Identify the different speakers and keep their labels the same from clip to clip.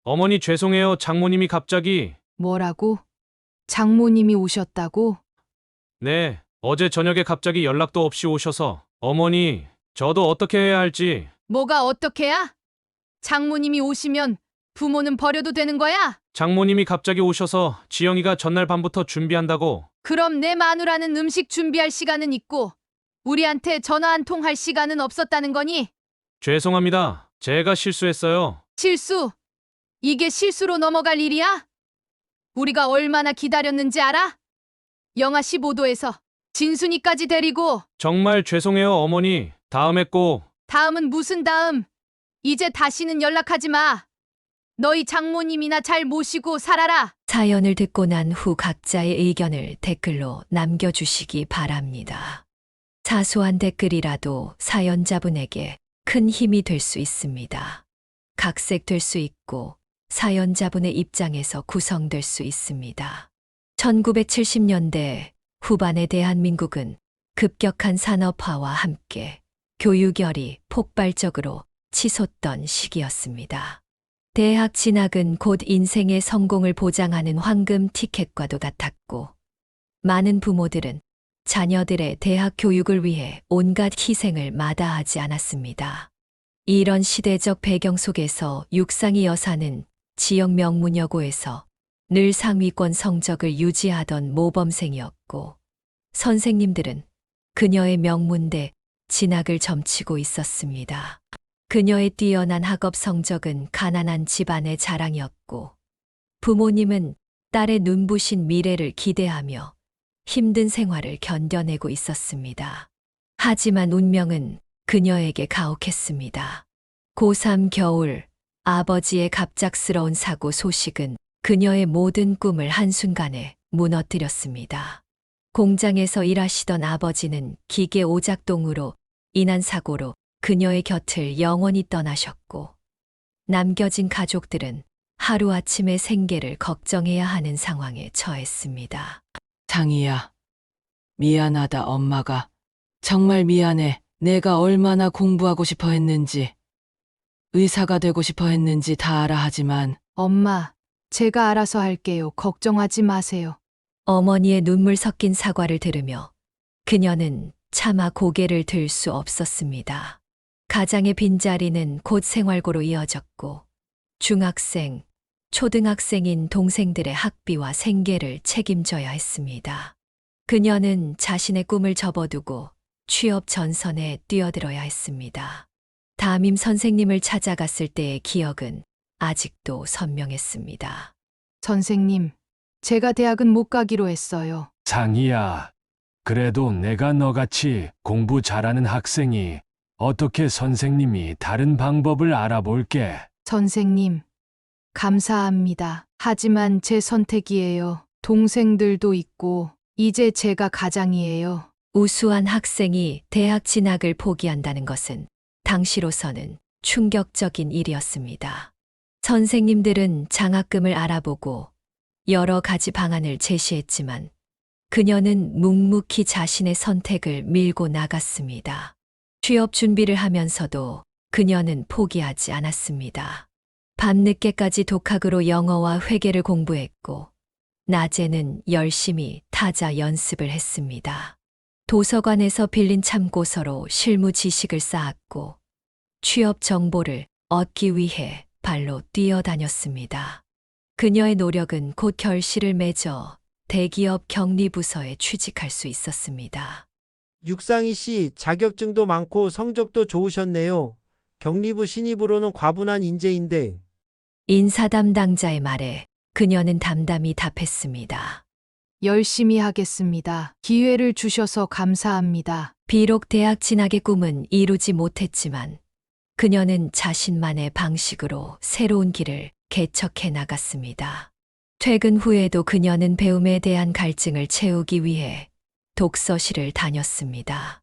Speaker 1: 어머니 죄송해요. 장모님이 갑자기.
Speaker 2: 뭐라고? 장모님이 오셨다고?
Speaker 1: 네, 어제 저녁에 갑자기 연락도 없이 오셔서. 어머니, 저도 어떻게 해야 할지.
Speaker 2: 뭐가 어떻게야? 장모님이 오시면 부모는 버려도 되는 거야?
Speaker 1: 장모님이 갑자기 오셔서 지영이가 전날 밤부터 준비한다고.
Speaker 2: 그럼 내 마누라는 음식 준비할 시간은 있고 우리한테 전화 한 통 할 시간은 없었다는 거니?
Speaker 1: 죄송합니다. 제가 실수했어요.
Speaker 2: 실수? 이게 실수로 넘어갈 일이야? 우리가 얼마나 기다렸는지 알아? 영하 15도에서 진순이까지 데리고.
Speaker 1: 정말 죄송해요, 어머니. 다음에 꼭.
Speaker 2: 다음은 무슨 다음? 이제 다시는 연락하지 마. 너희 장모님이나 잘 모시고 살아라.
Speaker 3: 사연을 듣고 난 후 각자의 의견을 댓글로 남겨주시기 바랍니다. 사소한 댓글이라도 사연자분에게 큰 힘이 될 수 있습니다. 각색될 수 있고 사연자분의 입장에서 구성될 수 있습니다. 1970년대 후반의 대한민국은 급격한 산업화와 함께 교육열이 폭발적으로 치솟던 시기였습니다. 대학 진학은 곧 인생의 성공을 보장하는 황금 티켓과도 같았고, 많은 부모들은 자녀들의 대학 교육을 위해 온갖 희생을 마다하지 않았습니다. 이런 시대적 배경 속에서 육상이 여사는 지역 명문여고에서 늘 상위권 성적을 유지하던 모범생이었고, 선생님들은 그녀의 명문대 진학을 점치고 있었습니다. 그녀의 뛰어난 학업 성적은 가난한 집안의 자랑이었고, 부모님은 딸의 눈부신 미래를 기대하며 힘든 생활을 견뎌내고 있었습니다. 하지만 운명은 그녀에게 가혹했습니다. 고3 겨울, 아버지의 갑작스러운 사고 소식은 그녀의 모든 꿈을 한순간에 무너뜨렸습니다. 공장에서 일하시던 아버지는 기계 오작동으로 인한 사고로 그녀의 곁을 영원히 떠나셨고, 남겨진 가족들은 하루아침에 생계를 걱정해야 하는 상황에 처했습니다.
Speaker 4: 장이야, 미안하다 엄마가. 정말 미안해. 내가 얼마나 공부하고 싶어 했는지, 의사가 되고 싶어 했는지 다 알아. 하지만
Speaker 2: 엄마, 제가 알아서 할게요. 걱정하지 마세요.
Speaker 3: 어머니의 눈물 섞인 사과를 들으며 그녀는 차마 고개를 들 수 없었습니다. 가장의 빈자리는 곧 생활고로 이어졌고, 중학생, 초등학생인 동생들의 학비와 생계를 책임져야 했습니다. 그녀는 자신의 꿈을 접어두고 취업 전선에 뛰어들어야 했습니다. 담임 선생님을 찾아갔을 때의 기억은 아직도 선명했습니다.
Speaker 2: 선생님, 제가 대학은 못 가기로 했어요.
Speaker 5: 장이야, 그래도 내가 너같이 공부 잘하는 학생이 어떻게 선생님이 다른 방법을 알아볼게.
Speaker 2: 선생님, 감사합니다. 하지만 제 선택이에요. 동생들도 있고, 이제 제가 가장이에요.
Speaker 3: 우수한 학생이 대학 진학을 포기한다는 것은 당시로서는 충격적인 일이었습니다. 선생님들은 장학금을 알아보고 여러 가지 방안을 제시했지만 그녀는 묵묵히 자신의 선택을 밀고 나갔습니다. 취업 준비를 하면서도 그녀는 포기하지 않았습니다. 밤늦게까지 독학으로 영어와 회계를 공부했고, 낮에는 열심히 타자 연습을 했습니다. 도서관에서 빌린 참고서로 실무 지식을 쌓았고, 취업 정보를 얻기 위해 발로 뛰어다녔습니다. 그녀의 노력은 곧 결실을 맺어 대기업 격리부서에 취직할 수 있었습니다.
Speaker 6: 육상이 씨 자격증도 많고 성적도 좋으셨네요. 격리부 신입으로는 과분한 인재인데.
Speaker 3: 인사 담당자의 말에 그녀는 담담히 답했습니다.
Speaker 2: 열심히 하겠습니다. 기회를 주셔서 감사합니다.
Speaker 3: 비록 대학 진학의 꿈은 이루지 못했지만 그녀는 자신만의 방식으로 새로운 길을 개척해 나갔습니다. 퇴근 후에도 그녀는 배움에 대한 갈증을 채우기 위해 독서실을 다녔습니다.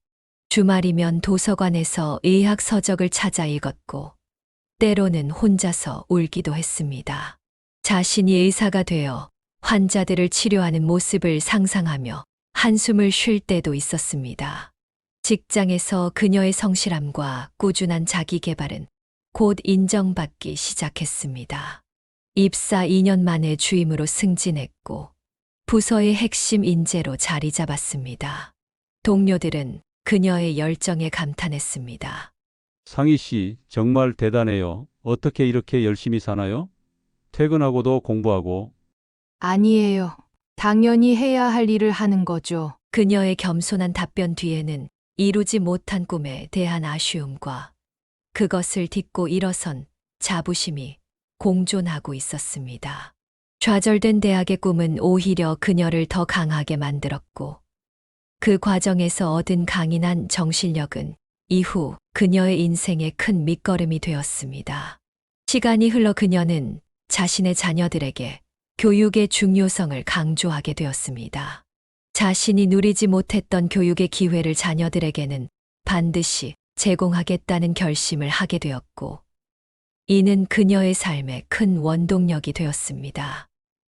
Speaker 3: 주말이면 도서관에서 의학 서적을 찾아 읽었고, 때로는 혼자서 울기도 했습니다. 자신이 의사가 되어 환자들을 치료하는 모습을 상상하며 한숨을 쉴 때도 있었습니다. 직장에서 그녀의 성실함과 꾸준한 자기 개발은 곧 인정받기 시작했습니다. 입사 2년 만에 주임으로 승진했고 부서의 핵심 인재로 자리 잡았습니다. 동료들은 그녀의 열정에 감탄했습니다.
Speaker 7: 상희 씨, 정말 대단해요. 어떻게 이렇게 열심히 사나요? 퇴근하고도 공부하고.
Speaker 2: 아니에요. 당연히 해야 할 일을 하는 거죠.
Speaker 3: 그녀의 겸손한 답변 뒤에는 이루지 못한 꿈에 대한 아쉬움과 그것을 딛고 일어선 자부심이 공존하고 있었습니다. 좌절된 대학의 꿈은 오히려 그녀를 더 강하게 만들었고 그 과정에서 얻은 강인한 정신력은 이후 그녀의 인생의 큰 밑거름이 되었습니다. 시간이 흘러 그녀는 자신의 자녀들에게 교육의 중요성을 강조하게 되었습니다. 자신이 누리지 못했던 교육의 기회를 자녀들에게는 반드시 제공하겠다는 결심을 하게 되었고, 이는 그녀의 삶의 큰 원동력이 되었습니다.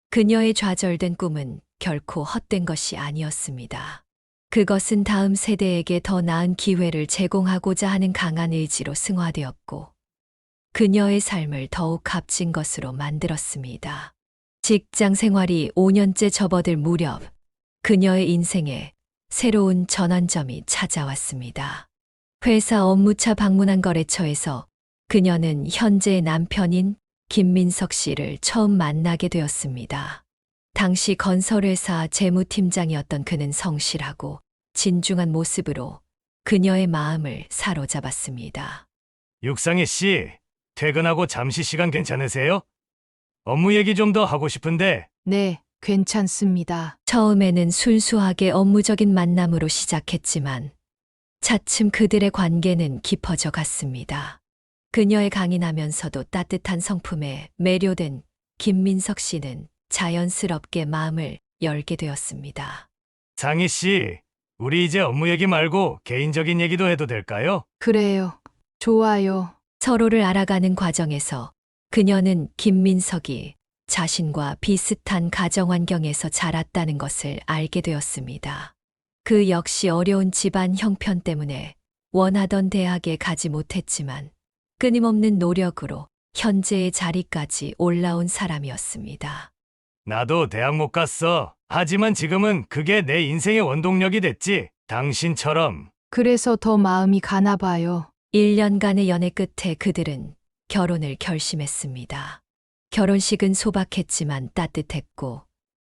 Speaker 3: 그녀의 좌절된 꿈은 결코 헛된 것이 아니었습니다. 그것은 다음 세대에게 더 나은 기회를 제공하고자 하는 강한 의지로 승화되었고, 그녀의 삶을 더욱 값진 것으로 만들었습니다. 직장 생활이 5년째 접어들 무렵, 그녀의 인생에 새로운 전환점이 찾아왔습니다. 회사 업무차 방문한 거래처에서 그녀는 현재의 남편인 김민석 씨를 처음 만나게 되었습니다. 당시 건설회사 재무팀장이었던 그는 성실하고 진중한 모습으로 그녀의 마음을 사로잡았습니다.
Speaker 8: 육상희 씨, 퇴근하고 잠시 시간 괜찮으세요? 업무 얘기 좀 더 하고 싶은데.
Speaker 2: 네, 괜찮습니다.
Speaker 3: 처음에는 순수하게 업무적인 만남으로 시작했지만 차츰 그들의 관계는 깊어져 갔습니다. 그녀의 강인하면서도 따뜻한 성품에 매료된 김민석 씨는 자연스럽게 마음을 열게 되었습니다.
Speaker 8: 상희 씨, 우리 이제 업무 얘기 말고 개인적인 얘기도 해도 될까요?
Speaker 2: 그래요. 좋아요.
Speaker 3: 서로를 알아가는 과정에서 그녀는 김민석이 자신과 비슷한 가정 환경에서 자랐다는 것을 알게 되었습니다. 그 역시 어려운 집안 형편 때문에 원하던 대학에 가지 못했지만 끊임없는 노력으로 현재의 자리까지 올라온 사람이었습니다.
Speaker 8: 나도 대학 못 갔어. 하지만 지금은 그게 내 인생의 원동력이 됐지. 당신처럼.
Speaker 2: 그래서 더 마음이 가나 봐요.
Speaker 3: 1년간의 연애 끝에 그들은 결혼을 결심했습니다. 결혼식은 소박했지만 따뜻했고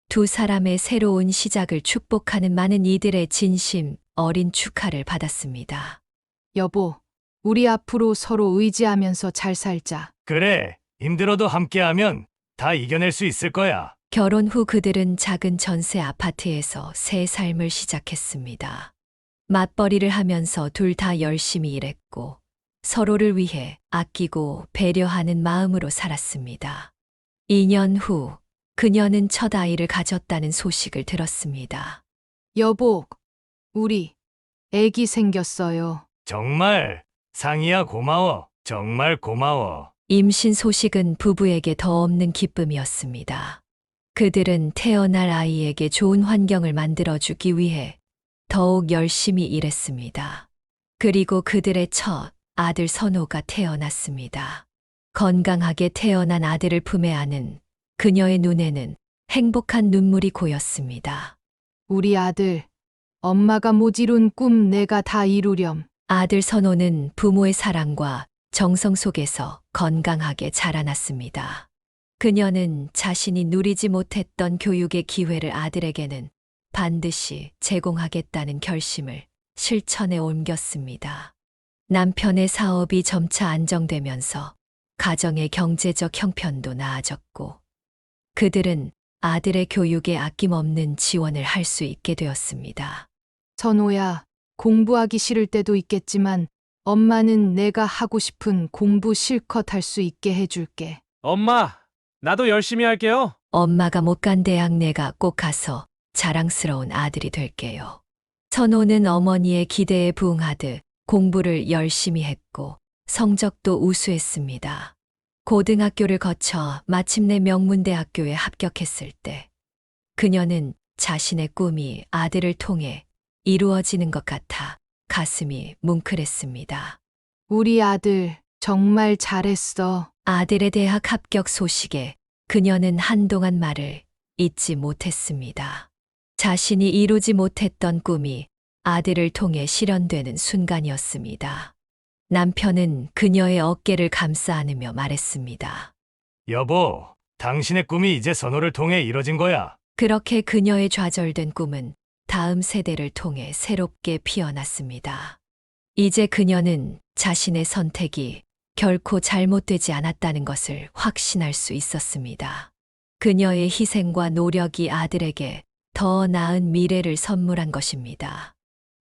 Speaker 3: 두 사람의 새로운 시작을 축복하는 많은 이들의 진심 어린 축하를 받았습니다.
Speaker 2: 여보, 우리 앞으로 서로 의지하면서 잘 살자.
Speaker 8: 그래, 힘들어도 함께하면 다 이겨낼 수 있을 거야.
Speaker 3: 결혼 후 그들은 작은 전세 아파트에서 새 삶을 시작했습니다. 맞벌이를 하면서 둘 다 열심히 일했고 서로를 위해 아끼고 배려하는 마음으로 살았습니다. 2년 후 그녀는 첫 아이를 가졌다는 소식을 들었습니다.
Speaker 2: 여보, 우리 애기 생겼어요.
Speaker 8: 정말, 상희야 고마워. 정말 고마워.
Speaker 3: 임신 소식은 부부에게 더 없는 기쁨이었습니다. 그들은 태어날 아이에게 좋은 환경을 만들어주기 위해 더욱 열심히 일했습니다. 그리고 그들의 첫 아들 선호가 태어났습니다. 건강하게 태어난 아들을 품에 안은 그녀의 눈에는 행복한 눈물이 고였습니다.
Speaker 2: 우리 아들, 엄마가 못 이룬 꿈 내가 다 이루렴.
Speaker 3: 아들 선호는 부모의 사랑과 정성 속에서 건강하게 자라났습니다. 그녀는 자신이 누리지 못했던 교육의 기회를 아들에게는 반드시 제공하겠다는 결심을 실천에 옮겼습니다. 남편의 사업이 점차 안정되면서 가정의 경제적 형편도 나아졌고 그들은 아들의 교육에 아낌없는 지원을 할 수 있게 되었습니다.
Speaker 2: 선호야, 공부하기 싫을 때도 있겠지만 엄마는 내가 하고 싶은 공부 실컷 할 수 있게 해줄게.
Speaker 1: 엄마, 나도 열심히 할게요.
Speaker 3: 엄마가 못 간 대학 내가 꼭 가서 자랑스러운 아들이 될게요. 선호는 어머니의 기대에 부응하듯 공부를 열심히 했고 성적도 우수했습니다. 고등학교를 거쳐 마침내 명문대학교에 합격했을 때 그녀는 자신의 꿈이 아들을 통해 이루어지는 것 같아 가슴이 뭉클했습니다.
Speaker 2: 우리 아들 정말 잘했어.
Speaker 3: 아들의 대학 합격 소식에 그녀는 한동안 말을 잊지 못했습니다. 자신이 이루지 못했던 꿈이 아들을 통해 실현되는 순간이었습니다. 남편은 그녀의 어깨를 감싸 안으며 말했습니다.
Speaker 8: 여보, 당신의 꿈이 이제 선호를 통해 이뤄진 거야.
Speaker 3: 그렇게 그녀의 좌절된 꿈은 다음 세대를 통해 새롭게 피어났습니다. 이제 그녀는 자신의 선택이 결코 잘못되지 않았다는 것을 확신할 수 있었습니다. 그녀의 희생과 노력이 아들에게 더 나은 미래를 선물한 것입니다.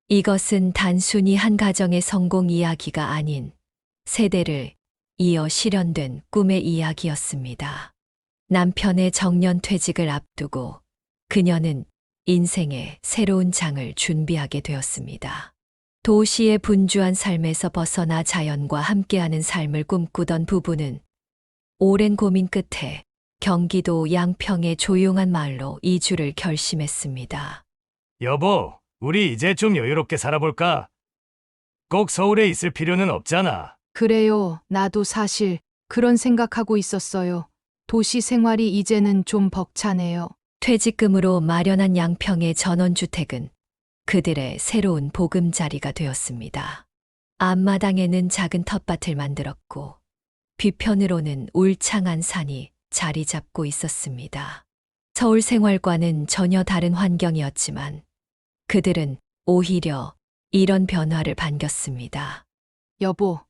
Speaker 3: 이것은 단순히 한 가정의 성공 이야기가 아닌 세대를 이어 실현된 꿈의 이야기였습니다. 남편의 정년 퇴직을 앞두고 그녀는 인생의 새로운 장을 준비하게 되었습니다. 도시의 분주한 삶에서 벗어나 자연과 함께하는 삶을 꿈꾸던 부부는 오랜 고민 끝에 경기도 양평의 조용한 마을로 이주를 결심했습니다.
Speaker 8: 여보, 우리 이제 좀 여유롭게 살아볼까? 꼭 서울에 있을 필요는 없잖아.
Speaker 2: 그래요. 나도 사실 그런 생각하고 있었어요. 도시 생활이 이제는 좀 벅차네요.
Speaker 3: 퇴직금으로 마련한 양평의 전원주택은 그들의 새로운 보금자리가 되었습니다. 앞마당에는 작은 텃밭을 만들었고 뒤편으로는 울창한 산이 자리 잡고 있었습니다. 서울 생활과는 전혀 다른 환경이었지만 그들은 오히려 이런 변화를 반겼습니다.
Speaker 2: 여보,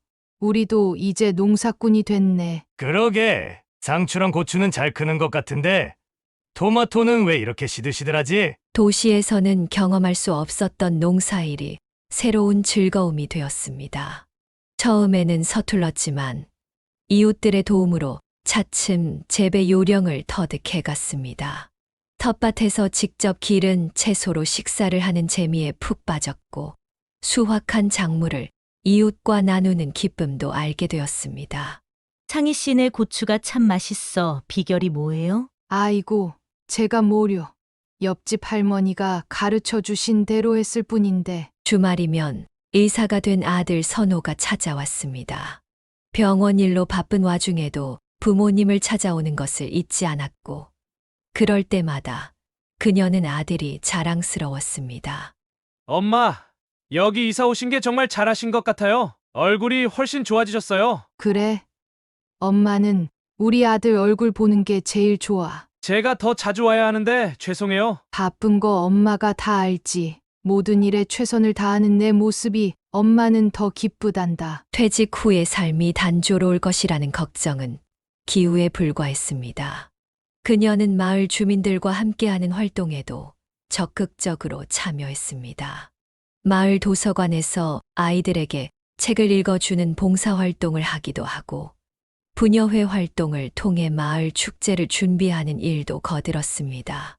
Speaker 2: 우리도 이제 농사꾼이 됐네.
Speaker 8: 그러게, 상추랑 고추는 잘 크는 것 같은데 토마토는 왜 이렇게 시들시들하지?
Speaker 3: 도시에서는 경험할 수 없었던 농사일이 새로운 즐거움이 되었습니다. 처음에는 서툴렀지만 이웃들의 도움으로 차츰 재배 요령을 터득해 갔습니다. 텃밭에서 직접 기른 채소로 식사를 하는 재미에 푹 빠졌고 수확한 작물을 이웃과 나누는 기쁨도 알게 되었습니다.
Speaker 9: 창희 씨네 고추가 참 맛있어. 비결이 뭐예요?
Speaker 2: 아이고, 제가 뭐려. 옆집 할머니가 가르쳐 주신 대로 했을 뿐인데.
Speaker 3: 주말이면 의사가 된 아들 선호가 찾아왔습니다. 병원 일로 바쁜 와중에도 부모님을 찾아오는 것을 잊지 않았고 그럴 때마다 그녀는 아들이 자랑스러웠습니다.
Speaker 1: 엄마, 여기 이사 오신 게 정말 잘하신 것 같아요. 얼굴이 훨씬 좋아지셨어요.
Speaker 2: 그래? 엄마는 우리 아들 얼굴 보는 게 제일 좋아.
Speaker 1: 제가 더 자주 와야 하는데 죄송해요.
Speaker 2: 바쁜 거 엄마가 다 알지. 모든 일에 최선을 다하는 내 모습이 엄마는 더 기쁘단다.
Speaker 3: 퇴직 후의 삶이 단조로울 것이라는 걱정은 기우에 불과했습니다. 그녀는 마을 주민들과 함께하는 활동에도 적극적으로 참여했습니다. 마을 도서관에서 아이들에게 책을 읽어주는 봉사활동을 하기도 하고 부녀회 활동을 통해 마을 축제를 준비하는 일도 거들었습니다.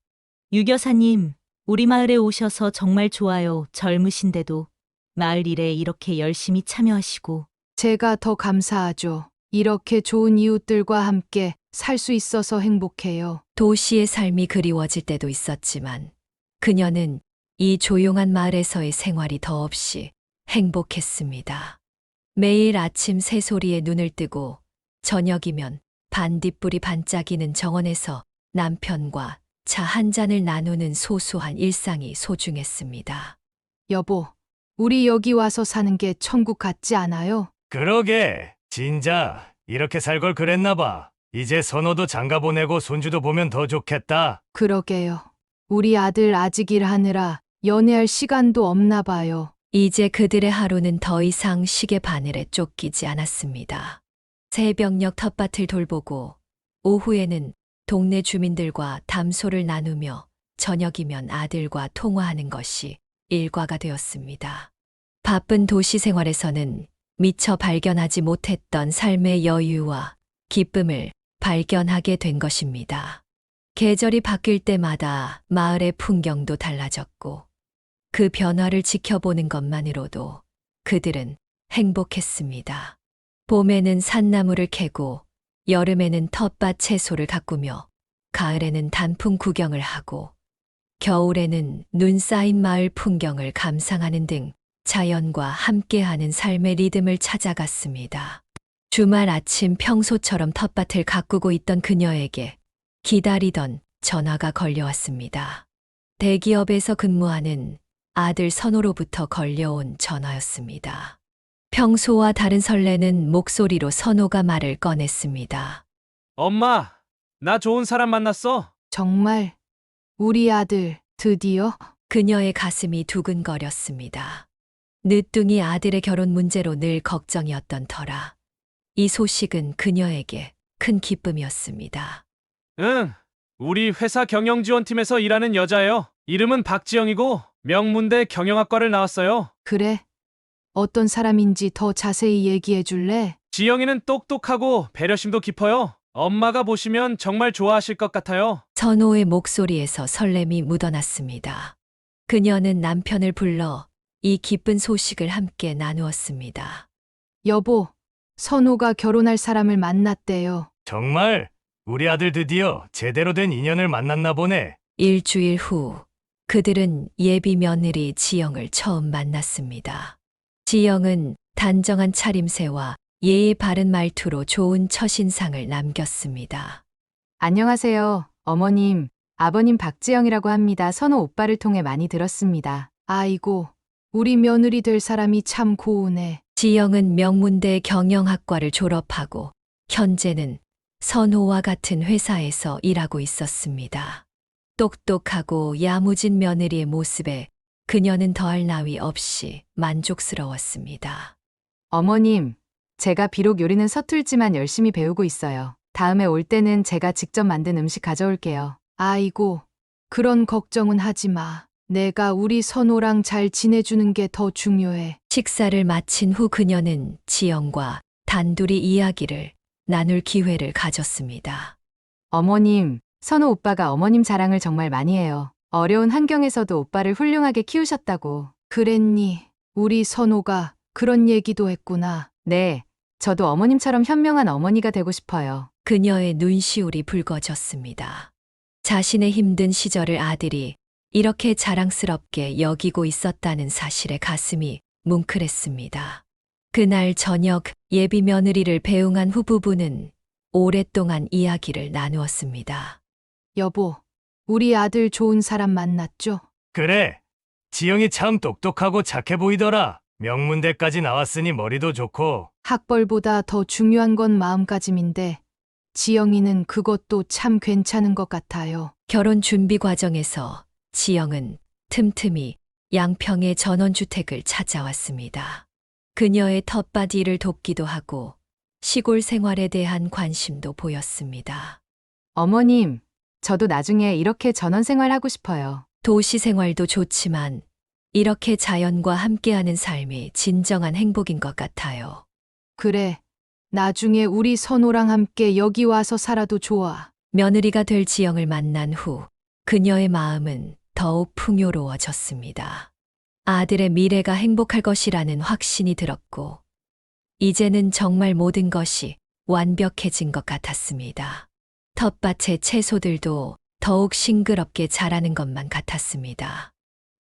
Speaker 9: 유 여사님, 우리 마을에 오셔서 정말 좋아요. 젊으신데도 마을 일에 이렇게 열심히 참여하시고.
Speaker 2: 제가 더 감사하죠. 이렇게 좋은 이웃들과 함께 살 수 있어서 행복해요.
Speaker 3: 도시의 삶이 그리워질 때도 있었지만 그녀는 이 조용한 마을에서의 생활이 더없이 행복했습니다. 매일 아침 새소리에 눈을 뜨고 저녁이면 반딧불이 반짝이는 정원에서 남편과 차 한 잔을 나누는 소소한 일상이 소중했습니다.
Speaker 2: 여보, 우리 여기 와서 사는 게 천국 같지 않아요?
Speaker 8: 그러게, 진짜 이렇게 살 걸 그랬나 봐. 이제 선호도 장가 보내고 손주도 보면 더 좋겠다.
Speaker 2: 그러게요. 우리 아들 아직 일하느라 연애할 시간도 없나 봐요.
Speaker 3: 이제 그들의 하루는 더 이상 시계 바늘에 쫓기지 않았습니다. 새벽녘 텃밭을 돌보고 오후에는 동네 주민들과 담소를 나누며 저녁이면 아들과 통화하는 것이 일과가 되었습니다. 바쁜 도시 생활에서는 미처 발견하지 못했던 삶의 여유와 기쁨을 발견하게 된 것입니다. 계절이 바뀔 때마다 마을의 풍경도 달라졌고 그 변화를 지켜보는 것만으로도 그들은 행복했습니다. 봄에는 산나무를 캐고 여름에는 텃밭 채소를 가꾸며 가을에는 단풍 구경을 하고 겨울에는 눈 쌓인 마을 풍경을 감상하는 등 자연과 함께하는 삶의 리듬을 찾아갔습니다. 주말 아침 평소처럼 텃밭을 가꾸고 있던 그녀에게 기다리던 전화가 걸려왔습니다. 대기업에서 근무하는 아들 선호로부터 걸려온 전화였습니다. 평소와 다른 설레는 목소리로 선호가 말을 꺼냈습니다.
Speaker 1: 엄마, 나 좋은 사람 만났어.
Speaker 2: 정말 우리 아들 드디어?
Speaker 3: 그녀의 가슴이 두근거렸습니다. 늦둥이 아들의 결혼 문제로 늘 걱정이었던 터라 이 소식은 그녀에게 큰 기쁨이었습니다.
Speaker 1: 응, 우리 회사 경영지원팀에서 일하는 여자예요. 이름은 박지영이고 명문대 경영학과를 나왔어요.
Speaker 2: 그래. 어떤 사람인지 더 자세히 얘기해 줄래?
Speaker 1: 지영이는 똑똑하고 배려심도 깊어요. 엄마가 보시면 정말 좋아하실 것 같아요.
Speaker 3: 선호의 목소리에서 설렘이 묻어났습니다. 그녀는 남편을 불러 이 기쁜 소식을 함께 나누었습니다.
Speaker 2: 여보, 선호가 결혼할 사람을 만났대요.
Speaker 8: 정말 우리 아들 드디어 제대로 된 인연을 만났나 보네.
Speaker 3: 일주일 후 그들은 예비 며느리 지영을 처음 만났습니다. 지영은 단정한 차림새와 예의 바른 말투로 좋은 첫인상을 남겼습니다.
Speaker 2: 안녕하세요. 어머님, 아버님 박지영이라고 합니다. 선호 오빠를 통해 많이 들었습니다. 아이고, 우리 며느리 될 사람이 참 고우네.
Speaker 3: 지영은 명문대 경영학과를 졸업하고 현재는 선호와 같은 회사에서 일하고 있었습니다. 똑똑하고 야무진 며느리의 모습에 그녀는 더할 나위 없이 만족스러웠습니다.
Speaker 2: 어머님, 제가 비록 요리는 서툴지만 열심히 배우고 있어요. 다음에 올 때는 제가 직접 만든 음식 가져올게요. 아이고, 그런 걱정은 하지 마. 내가 우리 선호랑 잘 지내주는 게 더 중요해.
Speaker 3: 식사를 마친 후 그녀는 지영과 단둘이 이야기를 나눌 기회를 가졌습니다.
Speaker 2: 어머님, 선호 오빠가 어머님 자랑을 정말 많이 해요. 어려운 환경에서도 오빠를 훌륭하게 키우셨다고. 그랬니? 우리 선호가 그런 얘기도 했구나. 네, 저도 어머님처럼 현명한 어머니가 되고 싶어요.
Speaker 3: 그녀의 눈시울이 붉어졌습니다. 자신의 힘든 시절을 아들이 이렇게 자랑스럽게 여기고 있었다는 사실에 가슴이 뭉클했습니다. 그날 저녁 예비 며느리를 배웅한 후 부부는 오랫동안 이야기를 나누었습니다.
Speaker 2: 여보, 우리 아들 좋은 사람 만났죠?
Speaker 8: 그래. 지영이 참 똑똑하고 착해 보이더라. 명문대까지 나왔으니 머리도 좋고.
Speaker 2: 학벌보다 더 중요한 건 마음가짐인데, 지영이는 그것도 참 괜찮은 것 같아요.
Speaker 3: 결혼 준비 과정에서 지영은 틈틈이 양평의 전원주택을 찾아왔습니다. 그녀의 텃밭 일을 돕기도 하고 시골 생활에 대한 관심도 보였습니다.
Speaker 2: 어머님, 저도 나중에 이렇게 전원 생활하고 싶어요.
Speaker 3: 도시 생활도 좋지만 이렇게 자연과 함께하는 삶이 진정한 행복인 것 같아요.
Speaker 2: 그래, 나중에 우리 선호랑 함께 여기 와서 살아도 좋아.
Speaker 3: 며느리가 될 지영을 만난 후 그녀의 마음은 더욱 풍요로워졌습니다. 아들의 미래가 행복할 것이라는 확신이 들었고, 이제는 정말 모든 것이 완벽해진 것 같았습니다. 텃밭의 채소들도 더욱 싱그럽게 자라는 것만 같았습니다.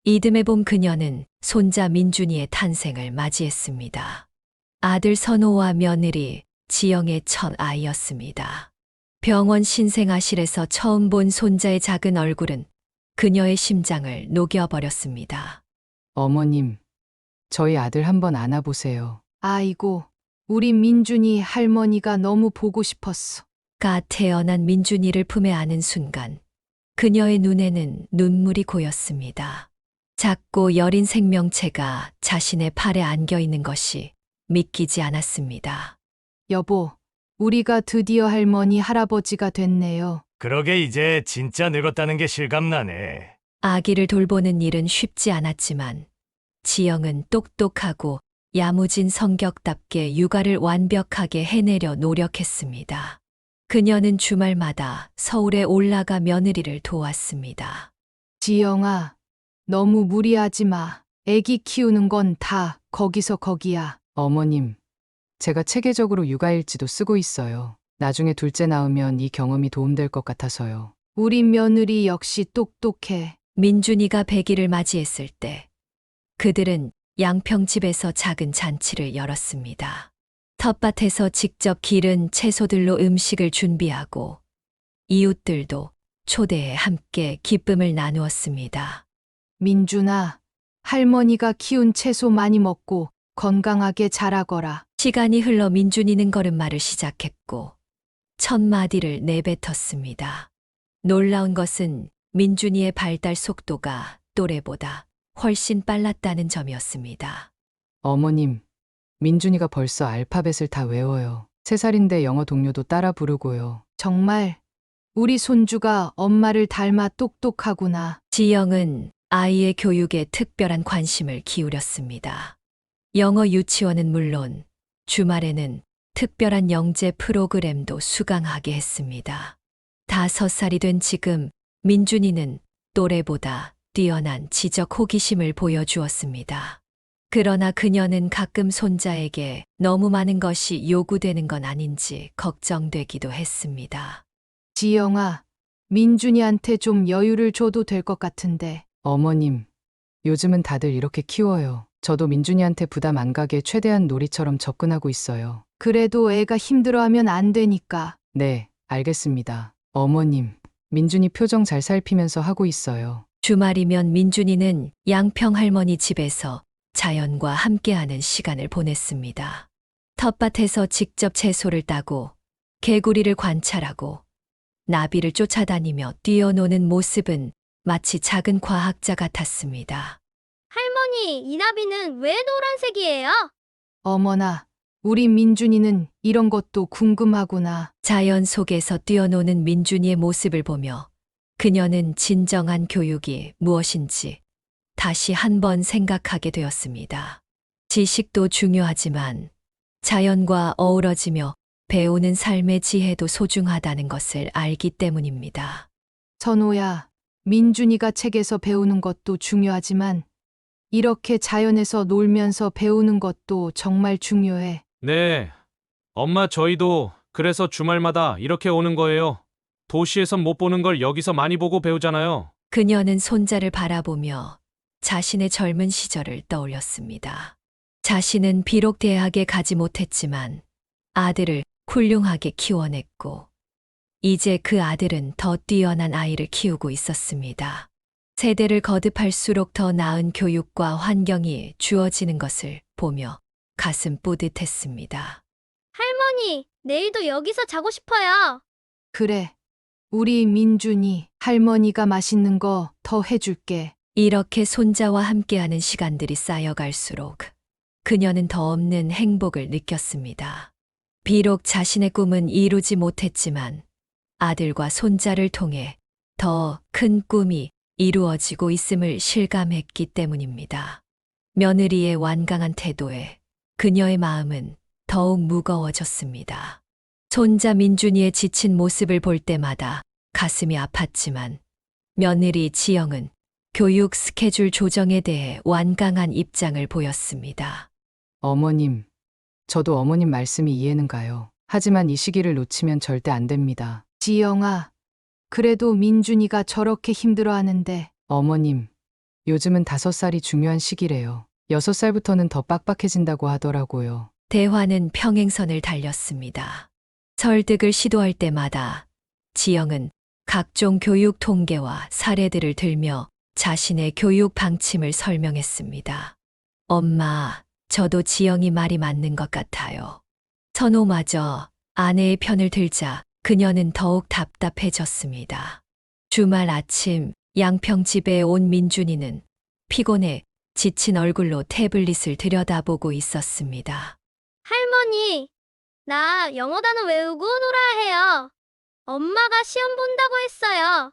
Speaker 3: 이듬해 봄 그녀는 손자 민준이의 탄생을 맞이했습니다. 아들 선호와 며느리 지영의 첫 아이였습니다. 병원 신생아실에서 처음 본 손자의 작은 얼굴은 그녀의 심장을 녹여버렸습니다.
Speaker 2: 어머님, 저희 아들 한번 안아보세요. 아이고, 우리 민준이 할머니가 너무 보고 싶었어.
Speaker 3: 갓 태어난 민준이를 품에 안은 순간 그녀의 눈에는 눈물이 고였습니다. 작고 여린 생명체가 자신의 팔에 안겨 있는 것이 믿기지 않았습니다.
Speaker 2: 여보, 우리가 드디어 할머니, 할아버지가 됐네요.
Speaker 8: 그러게 이제 진짜 늙었다는 게 실감나네.
Speaker 3: 아기를 돌보는 일은 쉽지 않았지만 지영은 똑똑하고 야무진 성격답게 육아를 완벽하게 해내려 노력했습니다. 그녀는 주말마다 서울에 올라가 며느리를 도왔습니다.
Speaker 2: 지영아, 너무 무리하지 마. 애기 키우는 건 다 거기서 거기야. 어머님, 제가 체계적으로 육아일지도 쓰고 있어요. 나중에 둘째 낳으면 이 경험이 도움될 것 같아서요. 우리 며느리 역시 똑똑해.
Speaker 3: 민준이가 100일을 맞이했을 때 그들은 양평집에서 작은 잔치를 열었습니다. 텃밭에서 직접 기른 채소들로 음식을 준비하고 이웃들도 초대해 함께 기쁨을 나누었습니다.
Speaker 2: 민준아, 할머니가 키운 채소 많이 먹고 건강하게 자라거라.
Speaker 3: 시간이 흘러 민준이는 걸음마를 시작했고 첫 마디를 내뱉었습니다. 놀라운 것은 민준이의 발달 속도가 또래보다 훨씬 빨랐다는 점이었습니다.
Speaker 2: 어머님, 민준이가 벌써 알파벳을 다 외워요. 3살인데 영어 동료도 따라 부르고요. 정말 우리 손주가 엄마를 닮아 똑똑하구나.
Speaker 3: 지영은 아이의 교육에 특별한 관심을 기울였습니다. 영어 유치원은 물론 주말에는 특별한 영재 프로그램도 수강하게 했습니다. 5살이 된 지금 민준이는 또래보다 뛰어난 지적 호기심을 보여주었습니다. 그러나 그녀는 가끔 손자에게 너무 많은 것이 요구되는 건 아닌지 걱정되기도 했습니다.
Speaker 2: 지영아, 민준이한테 좀 여유를 줘도 될 것 같은데. 어머님, 요즘은 다들 이렇게 키워요. 저도 민준이한테 부담 안 가게 최대한 놀이처럼 접근하고 있어요. 그래도 애가 힘들어하면 안 되니까. 네, 알겠습니다. 어머님, 민준이 표정 잘 살피면서 하고 있어요.
Speaker 3: 주말이면 민준이는 양평 할머니 집에서 자연과 함께하는 시간을 보냈습니다. 텃밭에서 직접 채소를 따고 개구리를 관찰하고 나비를 쫓아다니며 뛰어노는 모습은 마치 작은 과학자 같았습니다.
Speaker 10: 할머니, 이 나비는 왜 노란색이에요?
Speaker 2: 어머나, 우리 민준이는 이런 것도 궁금하구나.
Speaker 3: 자연 속에서 뛰어노는 민준이의 모습을 보며 그녀는 진정한 교육이 무엇인지 다시 한번 생각하게 되었습니다. 지식도 중요하지만 자연과 어우러지며 배우는 삶의 지혜도 소중하다는 것을 알기 때문입니다.
Speaker 2: 선호야, 민준이가 책에서 배우는 것도 중요하지만 이렇게 자연에서 놀면서 배우는 것도 정말 중요해.
Speaker 1: 네. 엄마, 저희도 그래서 주말마다 이렇게 오는 거예요. 도시에선 못 보는 걸 여기서 많이 보고 배우잖아요.
Speaker 3: 그녀는 손자를 바라보며 자신의 젊은 시절을 떠올렸습니다. 자신은 비록 대학에 가지 못했지만 아들을 훌륭하게 키워냈고 이제 그 아들은 더 뛰어난 아이를 키우고 있었습니다. 세대를 거듭할수록 더 나은 교육과 환경이 주어지는 것을 보며 가슴 뿌듯했습니다.
Speaker 10: 할머니, 내일도 여기서 자고 싶어요.
Speaker 2: 그래, 우리 민준이 할머니가 맛있는 거 더 해줄게.
Speaker 3: 이렇게 손자와 함께하는 시간들이 쌓여갈수록 그녀는 더 없는 행복을 느꼈습니다. 비록 자신의 꿈은 이루지 못했지만 아들과 손자를 통해 더 큰 꿈이 이루어지고 있음을 실감했기 때문입니다. 며느리의 완강한 태도에 그녀의 마음은 더욱 무거워졌습니다. 손자 민준이의 지친 모습을 볼 때마다 가슴이 아팠지만 며느리 지영은 교육 스케줄 조정에 대해 완강한 입장을 보였습니다.
Speaker 2: 어머님, 저도 어머님 말씀이 이해는 가요. 하지만 이 시기를 놓치면 절대 안 됩니다. 지영아, 그래도 민준이가 저렇게 힘들어하는데. 어머님, 요즘은 5살이 중요한 시기래요. 6살부터는 더 빡빡해진다고 하더라고요.
Speaker 3: 대화는 평행선을 달렸습니다. 설득을 시도할 때마다 지영은 각종 교육 통계와 사례들을 들며 자신의 교육 방침을 설명했습니다. 엄마, 저도 지영이 말이 맞는 것 같아요. 선호마저 아내의 편을 들자 그녀는 더욱 답답해졌습니다. 주말 아침 양평 집에 온 민준이는 피곤해 지친 얼굴로 태블릿을 들여다보고 있었습니다.
Speaker 10: 할머니, 나 영어 단어 외우고 놀아야 해요. 엄마가 시험 본다고 했어요.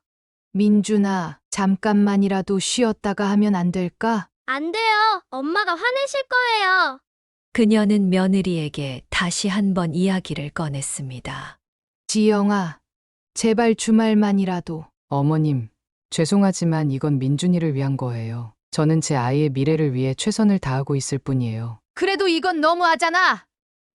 Speaker 2: 민준아, 잠깐만이라도 쉬었다가 하면 안 될까?
Speaker 10: 안 돼요. 엄마가 화내실 거예요.
Speaker 3: 그녀는 며느리에게 다시 한번 이야기를 꺼냈습니다.
Speaker 2: 지영아, 제발 주말만이라도. 어머님, 죄송하지만 이건 민준이를 위한 거예요. 저는 제 아이의 미래를 위해 최선을 다하고 있을 뿐이에요. 그래도 이건 너무하잖아.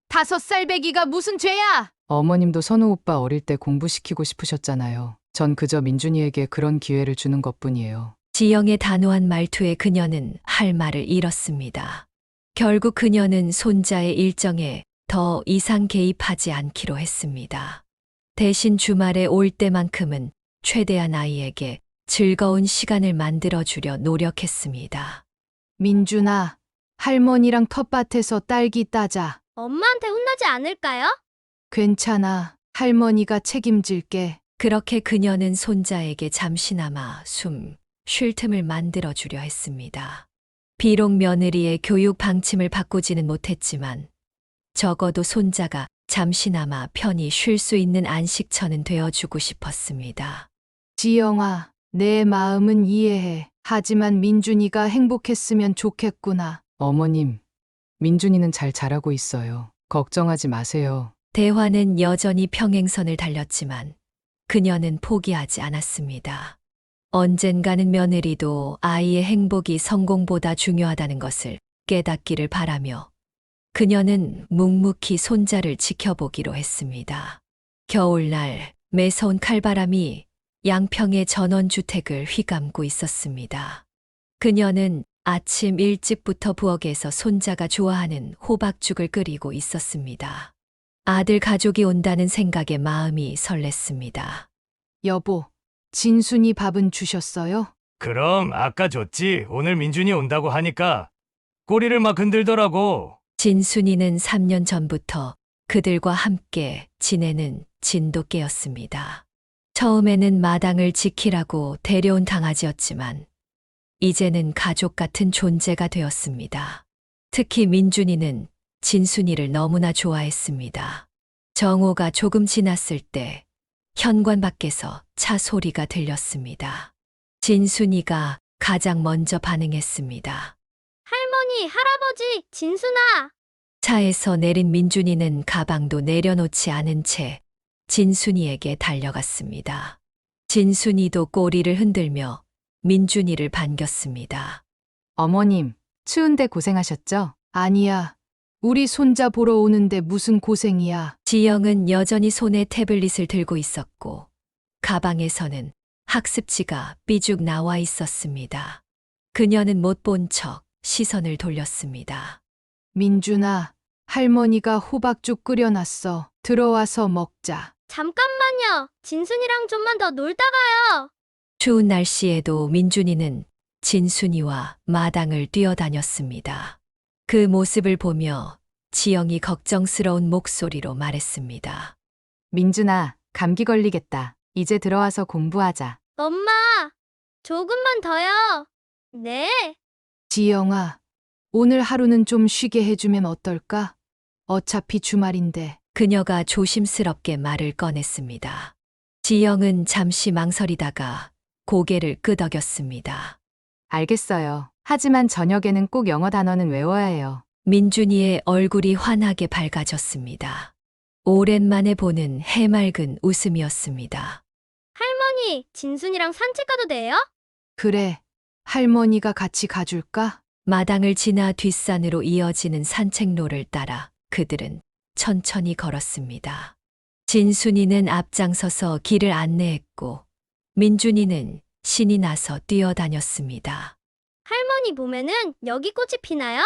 Speaker 2: 5살 배기가 무슨 죄야? 어머님도 선우 오빠 어릴 때 공부시키고 싶으셨잖아요. 전 그저 민준이에게 그런 기회를 주는 것뿐이에요.
Speaker 3: 지영의 단호한 말투에 그녀는 할 말을 잃었습니다. 결국 그녀는 손자의 일정에 더 이상 개입하지 않기로 했습니다. 대신 주말에 올 때만큼은 최대한 아이에게 즐거운 시간을 만들어주려 노력했습니다.
Speaker 2: 민준아, 할머니랑 텃밭에서 딸기 따자.
Speaker 10: 엄마한테 혼나지 않을까요?
Speaker 2: 괜찮아. 할머니가 책임질게.
Speaker 3: 그렇게 그녀는 손자에게 잠시나마 쉴 틈을 만들어주려 했습니다. 비록 며느리의 교육 방침을 바꾸지는 못했지만 적어도 손자가 잠시나마 편히 쉴 수 있는 안식처는 되어주고 싶었습니다.
Speaker 2: 지영아, 내 마음은 이해해. 하지만 민준이가 행복했으면 좋겠구나. 어머님, 민준이는 잘 자라고 있어요. 걱정하지 마세요.
Speaker 3: 대화는 여전히 평행선을 달렸지만 그녀는 포기하지 않았습니다. 언젠가는 며느리도 아이의 행복이 성공보다 중요하다는 것을 깨닫기를 바라며 그녀는 묵묵히 손자를 지켜보기로 했습니다. 겨울날 매서운 칼바람이 양평의 전원주택을 휘감고 있었습니다. 그녀는 아침 일찍부터 부엌에서 손자가 좋아하는 호박죽을 끓이고 있었습니다. 아들 가족이 온다는 생각에 마음이 설렜습니다.
Speaker 2: 여보, 진순이 밥은 주셨어요?
Speaker 8: 그럼 아까 줬지. 오늘 민준이 온다고 하니까 꼬리를 막 흔들더라고.
Speaker 3: 진순이는 3년 전부터 그들과 함께 지내는 진돗개였습니다. 처음에는 마당을 지키라고 데려온 강아지였지만 이제는 가족 같은 존재가 되었습니다. 특히 민준이는 진순이를 너무나 좋아했습니다. 정오가 조금 지났을 때 현관 밖에서 차 소리가 들렸습니다. 진순이가 가장 먼저 반응했습니다.
Speaker 10: 할머니, 할아버지, 진순아.
Speaker 3: 차에서 내린 민준이는 가방도 내려놓지 않은 채 진순이에게 달려갔습니다. 진순이도 꼬리를 흔들며 민준이를 반겼습니다.
Speaker 2: 어머님, 추운데 고생하셨죠? 아니야. 우리 손자 보러 오는데 무슨 고생이야.
Speaker 3: 지영은 여전히 손에 태블릿을 들고 있었고 가방에서는 학습지가 삐죽 나와 있었습니다. 그녀는 못 본 척 시선을 돌렸습니다.
Speaker 2: 민준아, 할머니가 호박죽 끓여놨어. 들어와서 먹자.
Speaker 10: 잠깐만요. 진순이랑 좀만 더 놀다가요.
Speaker 3: 추운 날씨에도 민준이는 진순이와 마당을 뛰어다녔습니다. 그 모습을 보며 지영이 걱정스러운 목소리로 말했습니다.
Speaker 2: 민준아, 감기 걸리겠다. 이제 들어와서 공부하자.
Speaker 10: 엄마, 조금만 더요. 네.
Speaker 2: 지영아, 오늘 하루는 좀 쉬게 해주면 어떨까? 어차피 주말인데.
Speaker 3: 그녀가 조심스럽게 말을 꺼냈습니다. 지영은 잠시 망설이다가 고개를 끄덕였습니다.
Speaker 2: 알겠어요. 하지만 저녁에는 꼭 영어 단어는 외워야 해요.
Speaker 3: 민준이의 얼굴이 환하게 밝아졌습니다. 오랜만에 보는 해맑은 웃음이었습니다.
Speaker 10: 할머니, 진순이랑 산책 가도 돼요?
Speaker 2: 그래. 할머니가 같이 가줄까?
Speaker 3: 마당을 지나 뒷산으로 이어지는 산책로를 따라 그들은 천천히 걸었습니다. 진순이는 앞장서서 길을 안내했고 민준이는 신이 나서 뛰어다녔습니다.
Speaker 10: 할머니 봄에는 여기 꽃이 피나요?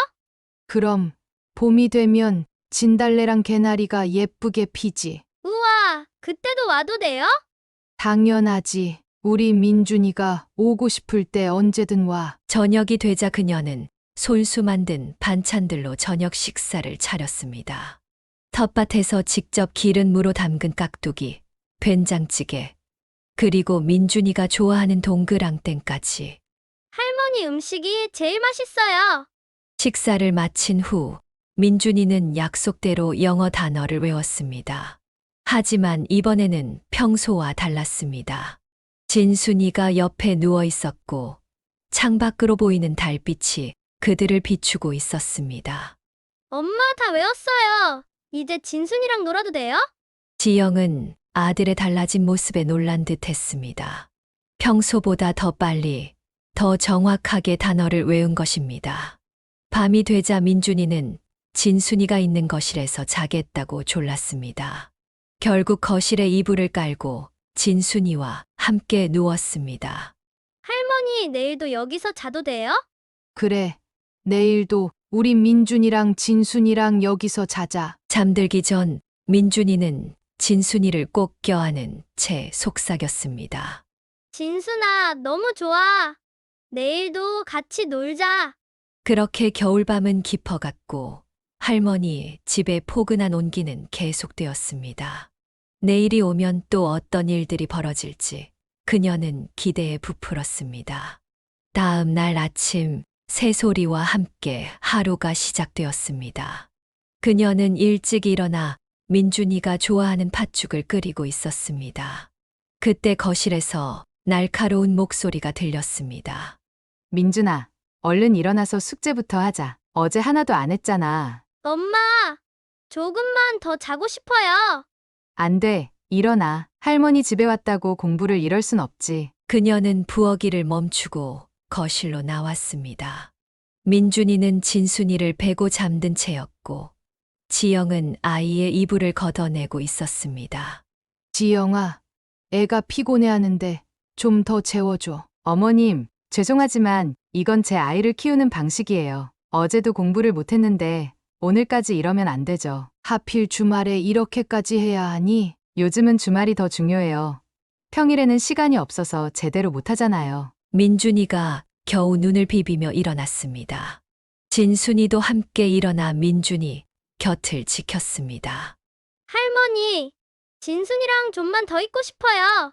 Speaker 2: 그럼 봄이 되면 진달래랑 개나리가 예쁘게 피지.
Speaker 10: 우와, 그때도 와도 돼요?
Speaker 2: 당연하지. 우리 민준이가 오고 싶을 때 언제든 와.
Speaker 3: 저녁이 되자 그녀는 손수 만든 반찬들로 저녁 식사를 차렸습니다. 텃밭에서 직접 기른 무로 담근 깍두기, 된장찌개, 그리고 민준이가 좋아하는 동그랑땡까지.
Speaker 10: 할머니 음식이 제일 맛있어요.
Speaker 3: 식사를 마친 후 민준이는 약속대로 영어 단어를 외웠습니다. 하지만 이번에는 평소와 달랐습니다. 진순이가 옆에 누워 있었고 창밖으로 보이는 달빛이 그들을 비추고 있었습니다.
Speaker 10: 엄마 다 외웠어요. 이제 진순이랑 놀아도 돼요?
Speaker 3: 지영은 아들의 달라진 모습에 놀란 듯 했습니다. 평소보다 더 빨리, 더 정확하게 단어를 외운 것입니다. 밤이 되자 민준이는 진순이가 있는 거실에서 자겠다고 졸랐습니다. 결국 거실에 이불을 깔고 진순이와 함께 누웠습니다.
Speaker 10: 할머니, 내일도 여기서 자도 돼요?
Speaker 2: 그래. 내일도 우리 민준이랑 진순이랑 여기서 자자.
Speaker 3: 잠들기 전 민준이는 진순이를 꼭 껴안은 채 속삭였습니다.
Speaker 10: 진순아, 너무 좋아. 내일도 같이 놀자.
Speaker 3: 그렇게 겨울밤은 깊어갔고 할머니 집의 포근한 온기는 계속되었습니다. 내일이 오면 또 어떤 일들이 벌어질지 그녀는 기대에 부풀었습니다. 다음 날 아침 새소리와 함께 하루가 시작되었습니다. 그녀는 일찍 일어나 민준이가 좋아하는 팥죽을 끓이고 있었습니다. 그때 거실에서 날카로운 목소리가 들렸습니다.
Speaker 2: 민준아, 얼른 일어나서 숙제부터 하자. 어제 하나도 안 했잖아.
Speaker 10: 엄마, 조금만 더 자고 싶어요.
Speaker 2: 안 돼. 일어나. 할머니 집에 왔다고 공부를 이럴 순 없지.
Speaker 3: 그녀는 부엌일을 멈추고 거실로 나왔습니다. 민준이는 진순이를 베고 잠든 채였고 지영은 아이의 이불을 걷어내고 있었습니다.
Speaker 2: 지영아, 애가 피곤해하는데 좀 더 재워줘. 어머님, 죄송하지만 이건 제 아이를 키우는 방식이에요. 어제도 공부를 못했는데 오늘까지 이러면 안 되죠. 하필 주말에 이렇게까지 해야 하니? 요즘은 주말이 더 중요해요. 평일에는 시간이 없어서 제대로 못하잖아요.
Speaker 3: 민준이가 겨우 눈을 비비며 일어났습니다. 진순이도 함께 일어나 민준이 곁을 지켰습니다.
Speaker 10: 할머니, 진순이랑 좀만 더 있고 싶어요.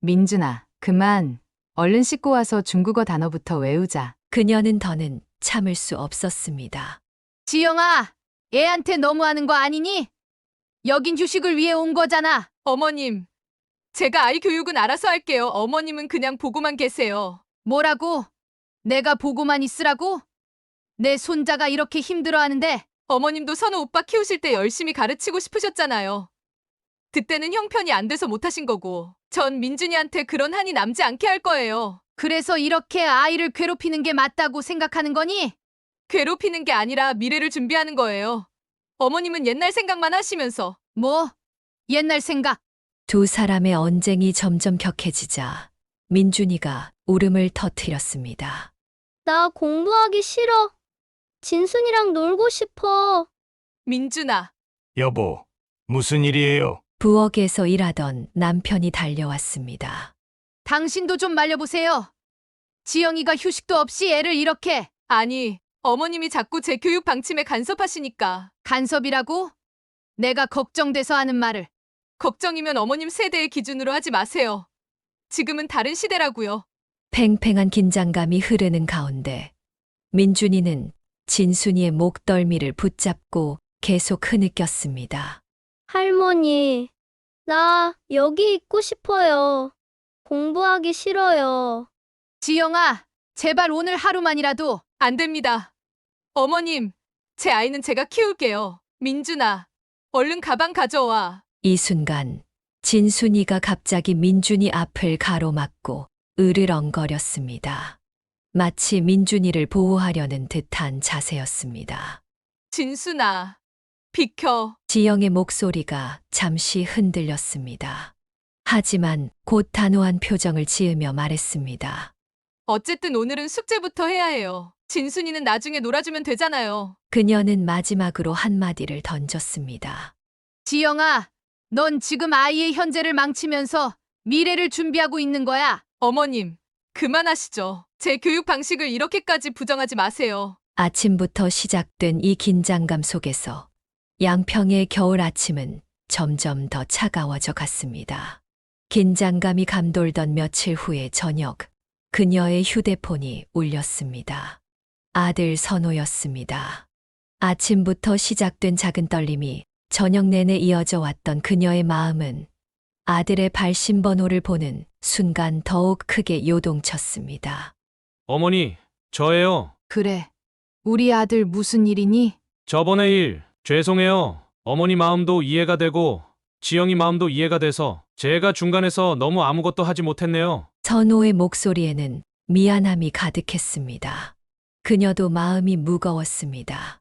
Speaker 2: 민준아, 그만. 얼른 씻고 와서 중국어 단어부터 외우자.
Speaker 3: 그녀는 더는 참을 수 없었습니다.
Speaker 2: 지영아, 애한테 너무하는 거 아니니? 여긴 휴식을 위해 온 거잖아.
Speaker 4: 어머님, 제가 아이 교육은 알아서 할게요. 어머님은 그냥 보고만 계세요.
Speaker 2: 뭐라고? 내가 보고만 있으라고? 내 손자가 이렇게 힘들어하는데
Speaker 4: 어머님도 선우 오빠 키우실 때 열심히 가르치고 싶으셨잖아요. 그때는 형편이 안 돼서 못하신 거고 전 민준이한테 그런 한이 남지 않게 할 거예요.
Speaker 2: 그래서 이렇게 아이를 괴롭히는 게 맞다고 생각하는 거니?
Speaker 4: 괴롭히는 게 아니라 미래를 준비하는 거예요. 어머님은 옛날 생각만 하시면서.
Speaker 2: 뭐? 옛날 생각.
Speaker 3: 두 사람의 언쟁이 점점 격해지자 민준이가 울음을 터뜨렸습니다.
Speaker 10: 나 공부하기 싫어. 진순이랑 놀고 싶어.
Speaker 4: 민준아,
Speaker 8: 여보, 무슨 일이에요?
Speaker 3: 부엌에서 일하던 남편이 달려왔습니다.
Speaker 2: 당신도 좀 말려보세요. 지영이가 휴식도 없이 애를 이렇게.
Speaker 4: 아니, 어머님이 자꾸 제 교육 방침에 간섭하시니까.
Speaker 2: 간섭이라고? 내가 걱정돼서 하는 말을.
Speaker 4: 걱정이면 어머님 세대의 기준으로 하지 마세요. 지금은 다른 시대라고요.
Speaker 3: 팽팽한 긴장감이 흐르는 가운데 민준이는 진순이의 목덜미를 붙잡고 계속 흐느꼈습니다.
Speaker 10: 할머니, 나 여기 있고 싶어요. 공부하기 싫어요.
Speaker 2: 지영아, 제발 오늘 하루만이라도.
Speaker 4: 안 됩니다. 어머님, 제 아이는 제가 키울게요. 민준아, 얼른 가방 가져와.
Speaker 3: 이 순간 진순이가 갑자기 민준이 앞을 가로막고 으르렁거렸습니다. 마치 민준이를 보호하려는 듯한 자세였습니다.
Speaker 4: 진순아, 비켜.
Speaker 3: 지영의 목소리가 잠시 흔들렸습니다. 하지만 곧 단호한 표정을 지으며 말했습니다.
Speaker 4: 어쨌든 오늘은 숙제부터 해야 해요. 진순이는 나중에 놀아주면 되잖아요.
Speaker 3: 그녀는 마지막으로 한마디를 던졌습니다.
Speaker 2: 지영아, 넌 지금 아이의 현재를 망치면서 미래를 준비하고 있는 거야.
Speaker 4: 어머님, 그만하시죠. 제 교육 방식을 이렇게까지 부정하지 마세요.
Speaker 3: 아침부터 시작된 이 긴장감 속에서 양평의 겨울 아침은 점점 더 차가워져 갔습니다. 긴장감이 감돌던 며칠 후의 저녁, 그녀의 휴대폰이 울렸습니다. 아들 선호였습니다. 아침부터 시작된 작은 떨림이 저녁 내내 이어져 왔던 그녀의 마음은 아들의 발신번호를 보는 순간 더욱 크게 요동쳤습니다.
Speaker 1: 어머니, 저예요.
Speaker 2: 그래. 우리 아들 무슨 일이니?
Speaker 1: 저번에 일, 죄송해요. 어머니 마음도 이해가 되고, 지영이 마음도 이해가 돼서, 제가 중간에서 너무 아무것도 하지 못했네요.
Speaker 3: 선호의 목소리에는 미안함이 가득했습니다. 그녀도 마음이 무거웠습니다.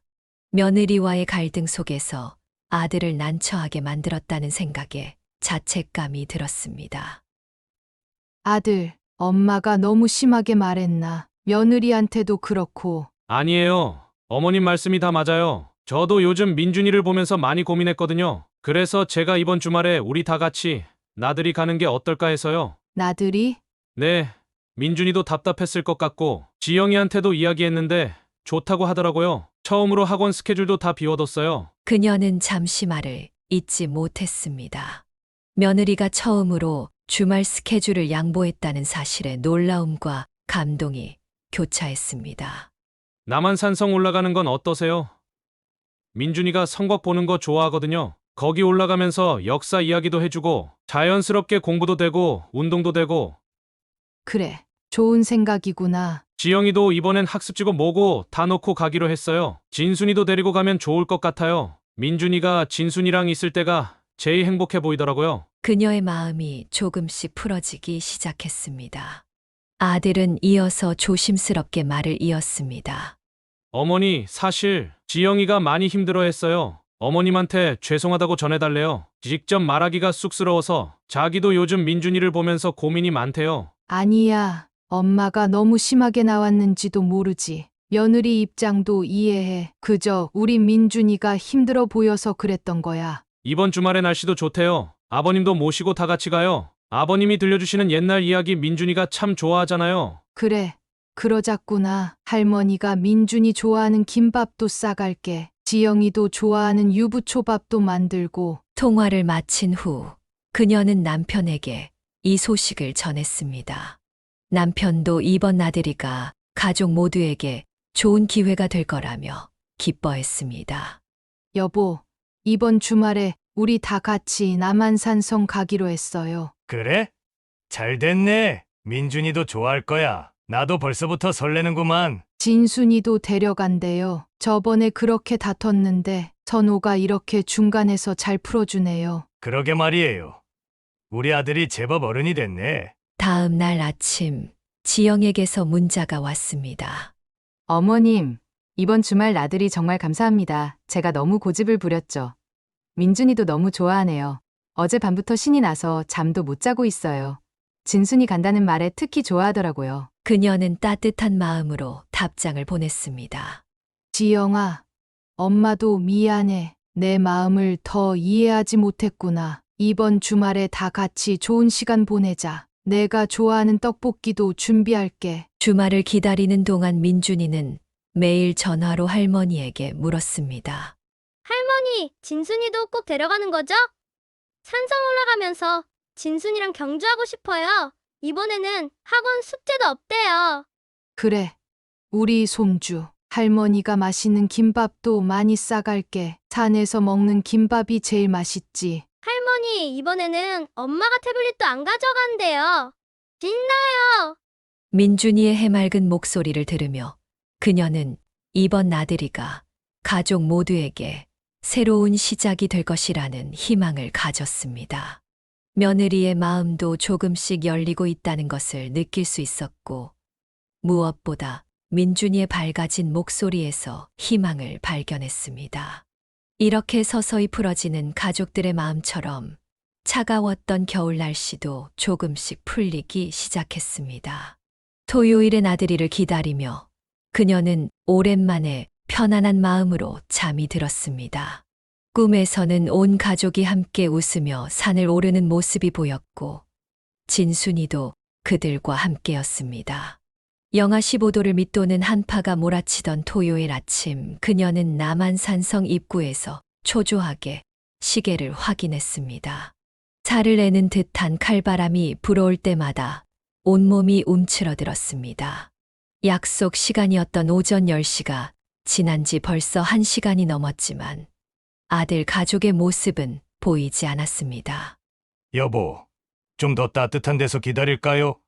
Speaker 3: 며느리와의 갈등 속에서 아들을 난처하게 만들었다는 생각에 자책감이 들었습니다.
Speaker 2: 아들, 엄마가 너무 심하게 말했나? 며느리한테도 그렇고.
Speaker 1: 아니에요. 어머님 말씀이 다 맞아요. 저도 요즘 민준이를 보면서 많이 고민했거든요. 그래서 제가 이번 주말에 우리 다 같이 나들이 가는 게 어떨까 해서요.
Speaker 2: 나들이?
Speaker 1: 네, 민준이도 답답했을 것 같고 지영이한테도 이야기했는데 좋다고 하더라고요. 처음으로 학원 스케줄도 다 비워뒀어요.
Speaker 3: 그녀는 잠시 말을 잇지 못했습니다. 며느리가 처음으로 주말 스케줄을 양보했다는 사실에 놀라움과 감동이 교차했습니다.
Speaker 1: 남한산성 올라가는 건 어떠세요? 민준이가 성곽 보는 거 좋아하거든요. 거기 올라가면서 역사 이야기도 해주고 자연스럽게 공부도 되고 운동도 되고.
Speaker 2: 그래, 좋은 생각이구나.
Speaker 1: 지영이도 이번엔 학습지고 뭐고 다 놓고 가기로 했어요. 진순이도 데리고 가면 좋을 것 같아요. 민준이가 진순이랑 있을 때가 제일 행복해 보이더라고요.
Speaker 3: 그녀의 마음이 조금씩 풀어지기 시작했습니다. 아들은 이어서 조심스럽게 말을 이었습니다.
Speaker 1: 어머니, 사실 지영이가 많이 힘들어했어요. 어머님한테 죄송하다고 전해달래요. 직접 말하기가 쑥스러워서 자기도 요즘 민준이를 보면서 고민이 많대요.
Speaker 2: 아니야. 엄마가 너무 심하게 나왔는지도 모르지. 며느리 입장도 이해해. 그저 우리 민준이가 힘들어 보여서 그랬던 거야.
Speaker 1: 이번 주말에 날씨도 좋대요. 아버님도 모시고 다 같이 가요. 아버님이 들려주시는 옛날 이야기 민준이가 참 좋아하잖아요.
Speaker 2: 그래, 그러자꾸나. 할머니가 민준이 좋아하는 김밥도 싸갈게. 지영이도 좋아하는 유부초밥도 만들고.
Speaker 3: 통화를 마친 후 그녀는 남편에게 이 소식을 전했습니다. 남편도 이번 나들이가 가족 모두에게 좋은 기회가 될 거라며 기뻐했습니다.
Speaker 2: 여보, 이번 주말에 우리 다 같이 남한산성 가기로 했어요.
Speaker 8: 그래? 잘 됐네. 민준이도 좋아할 거야. 나도 벌써부터 설레는구만.
Speaker 2: 진순이도 데려간대요. 저번에 그렇게 다퉜는데 선호가 이렇게 중간에서 잘 풀어주네요.
Speaker 8: 그러게 말이에요. 우리 아들이 제법 어른이 됐네.
Speaker 3: 다음 날 아침 지영에게서 문자가 왔습니다.
Speaker 2: 어머님, 이번 주말 나들이 정말 감사합니다. 제가 너무 고집을 부렸죠. 민준이도 너무 좋아하네요. 어젯밤부터 신이 나서 잠도 못 자고 있어요. 진순이 간다는 말에 특히 좋아하더라고요.
Speaker 3: 그녀는 따뜻한 마음으로 답장을 보냈습니다.
Speaker 2: 지영아, 엄마도 미안해. 내 마음을 더 이해하지 못했구나. 이번 주말에 다 같이 좋은 시간 보내자. 내가 좋아하는 떡볶이도 준비할게.
Speaker 3: 주말을 기다리는 동안 민준이는 매일 전화로 할머니에게 물었습니다.
Speaker 10: 할머니, 진순이도 꼭 데려가는 거죠? 산성 올라가면서 진순이랑 경주하고 싶어요. 이번에는 학원 숙제도 없대요.
Speaker 2: 그래, 우리 손주. 할머니가 맛있는 김밥도 많이 싸갈게. 산에서 먹는 김밥이 제일 맛있지.
Speaker 10: 할머니, 이번에는 엄마가 태블릿도 안 가져간대요. 신나요.
Speaker 3: 민준이의 해맑은 목소리를 들으며 그녀는 이번 나들이가 가족 모두에게 새로운 시작이 될 것이라는 희망을 가졌습니다. 며느리의 마음도 조금씩 열리고 있다는 것을 느낄 수 있었고, 무엇보다 민준이의 밝아진 목소리에서 희망을 발견했습니다. 이렇게 서서히 풀어지는 가족들의 마음처럼 차가웠던 겨울 날씨도 조금씩 풀리기 시작했습니다. 토요일의 나들이를 기다리며 그녀는 오랜만에 편안한 마음으로 잠이 들었습니다. 꿈에서는 온 가족이 함께 웃으며 산을 오르는 모습이 보였고 진순이도 그들과 함께였습니다. 영하 15도를 밑도는 한파가 몰아치던 토요일 아침, 그녀는 남한산성 입구에서 초조하게 시계를 확인했습니다. 살을 내는 듯한 칼바람이 불어올 때마다 온몸이 움츠러들었습니다. 약속 시간이었던 오전 10시가 지난 지 벌써 1시간이 넘었지만 아들 가족의 모습은 보이지 않았습니다.
Speaker 8: 여보, 좀 더 따뜻한 데서 기다릴까요?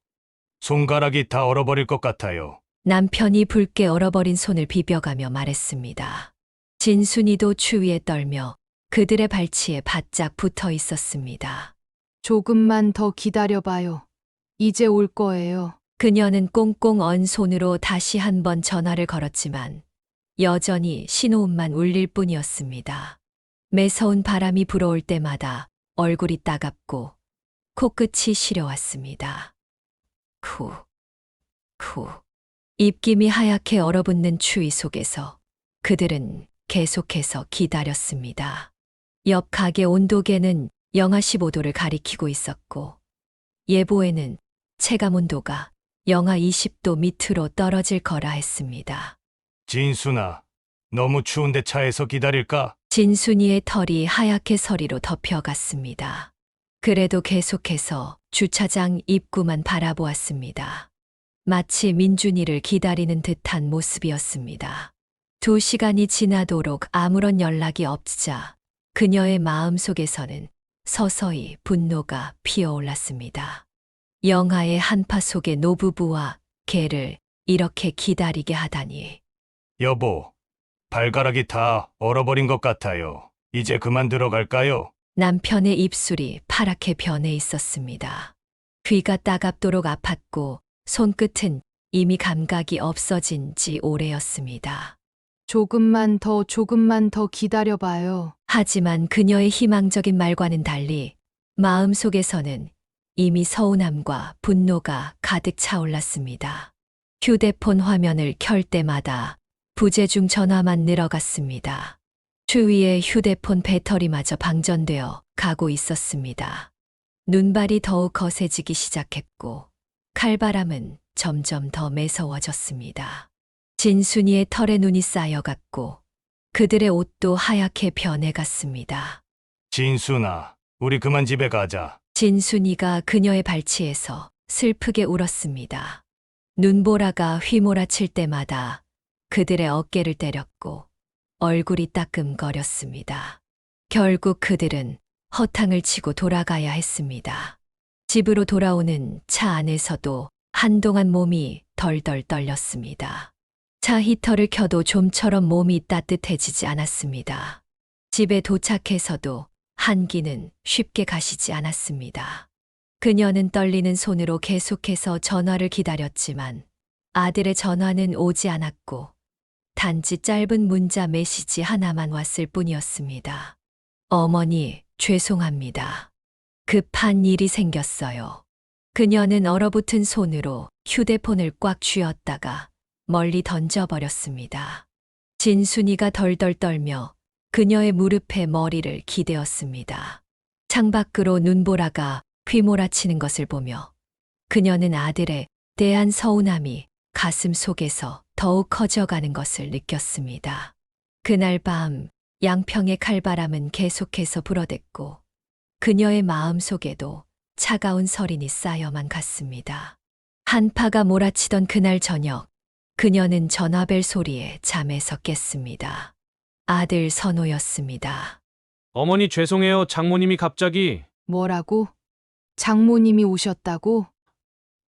Speaker 8: 손가락이 다 얼어버릴 것 같아요.
Speaker 3: 남편이 붉게 얼어버린 손을 비벼가며 말했습니다. 진순이도 추위에 떨며 그들의 발치에 바짝 붙어 있었습니다.
Speaker 2: 조금만 더 기다려봐요. 이제 올 거예요.
Speaker 3: 그녀는 꽁꽁 언 손으로 다시 한번 전화를 걸었지만 여전히 신호음만 울릴 뿐이었습니다. 매서운 바람이 불어올 때마다 얼굴이 따갑고 코끝이 시려왔습니다. 입김이 하얗게 얼어붙는 추위 속에서 그들은 계속해서 기다렸습니다. 옆 가게 온도계는 영하 15도를 가리키고 있었고 예보에는 체감 온도가 영하 20도 밑으로 떨어질 거라 했습니다.
Speaker 8: 진순아, 너무 추운데 차에서 기다릴까?
Speaker 3: 진순이의 털이 하얗게 서리로 덮여갔습니다. 그래도 계속해서 주차장 입구만 바라보았습니다. 마치 민준이를 기다리는 듯한 모습이었습니다. 2시간이 지나도록 아무런 연락이 없자 그녀의 마음속에서는 서서히 분노가 피어올랐습니다. 영하의 한파 속의 노부부와 걔를 이렇게 기다리게 하다니.
Speaker 8: 여보, 발가락이 다 얼어버린 것 같아요. 이제 그만 들어갈까요?
Speaker 3: 남편의 입술이 파랗게 변해 있었습니다. 귀가 따갑도록 아팠고 손끝은 이미 감각이 없어진 지 오래였습니다.
Speaker 2: 조금만 더 기다려봐요.
Speaker 3: 하지만 그녀의 희망적인 말과는 달리 마음속에서는 이미 서운함과 분노가 가득 차올랐습니다. 휴대폰 화면을 켤 때마다 부재중 전화만 늘어갔습니다. 추위에 휴대폰 배터리마저 방전되어 가고 있었습니다. 눈발이 더욱 거세지기 시작했고 칼바람은 점점 더 매서워졌습니다. 진순이의 털에 눈이 쌓여갔고 그들의 옷도 하얗게 변해갔습니다.
Speaker 8: 진순아, 우리 그만 집에 가자.
Speaker 3: 진순이가 그녀의 발치에서 슬프게 울었습니다. 눈보라가 휘몰아칠 때마다 그들의 어깨를 때렸고 얼굴이 따끔거렸습니다. 결국 그들은 허탕을 치고 돌아가야 했습니다. 집으로 돌아오는 차 안에서도 한동안 몸이 덜덜 떨렸습니다. 차 히터를 켜도 좀처럼 몸이 따뜻해지지 않았습니다. 집에 도착해서도 한기는 쉽게 가시지 않았습니다. 그녀는 떨리는 손으로 계속해서 전화를 기다렸지만 아들의 전화는 오지 않았고 단지 짧은 문자 메시지 하나만 왔을 뿐이었습니다. 어머니, 죄송합니다. 급한 일이 생겼어요. 그녀는 얼어붙은 손으로 휴대폰을 꽉 쥐었다가 멀리 던져버렸습니다. 진순이가 덜덜 떨며 그녀의 무릎에 머리를 기대었습니다. 창밖으로 눈보라가 휘몰아치는 것을 보며 그녀는 아들에 대한 서운함이 가슴 속에서 더욱 커져가는 것을 느꼈습니다. 그날 밤 양평의 칼바람은 계속해서 불어댔고 그녀의 마음 속에도 차가운 서린이 쌓여만 갔습니다. 한파가 몰아치던 그날 저녁 그녀는 전화벨 소리에 잠에서 깼습니다. 아들 선호였습니다.
Speaker 1: 어머니 죄송해요. 장모님이 갑자기.
Speaker 2: 뭐라고? 장모님이 오셨다고?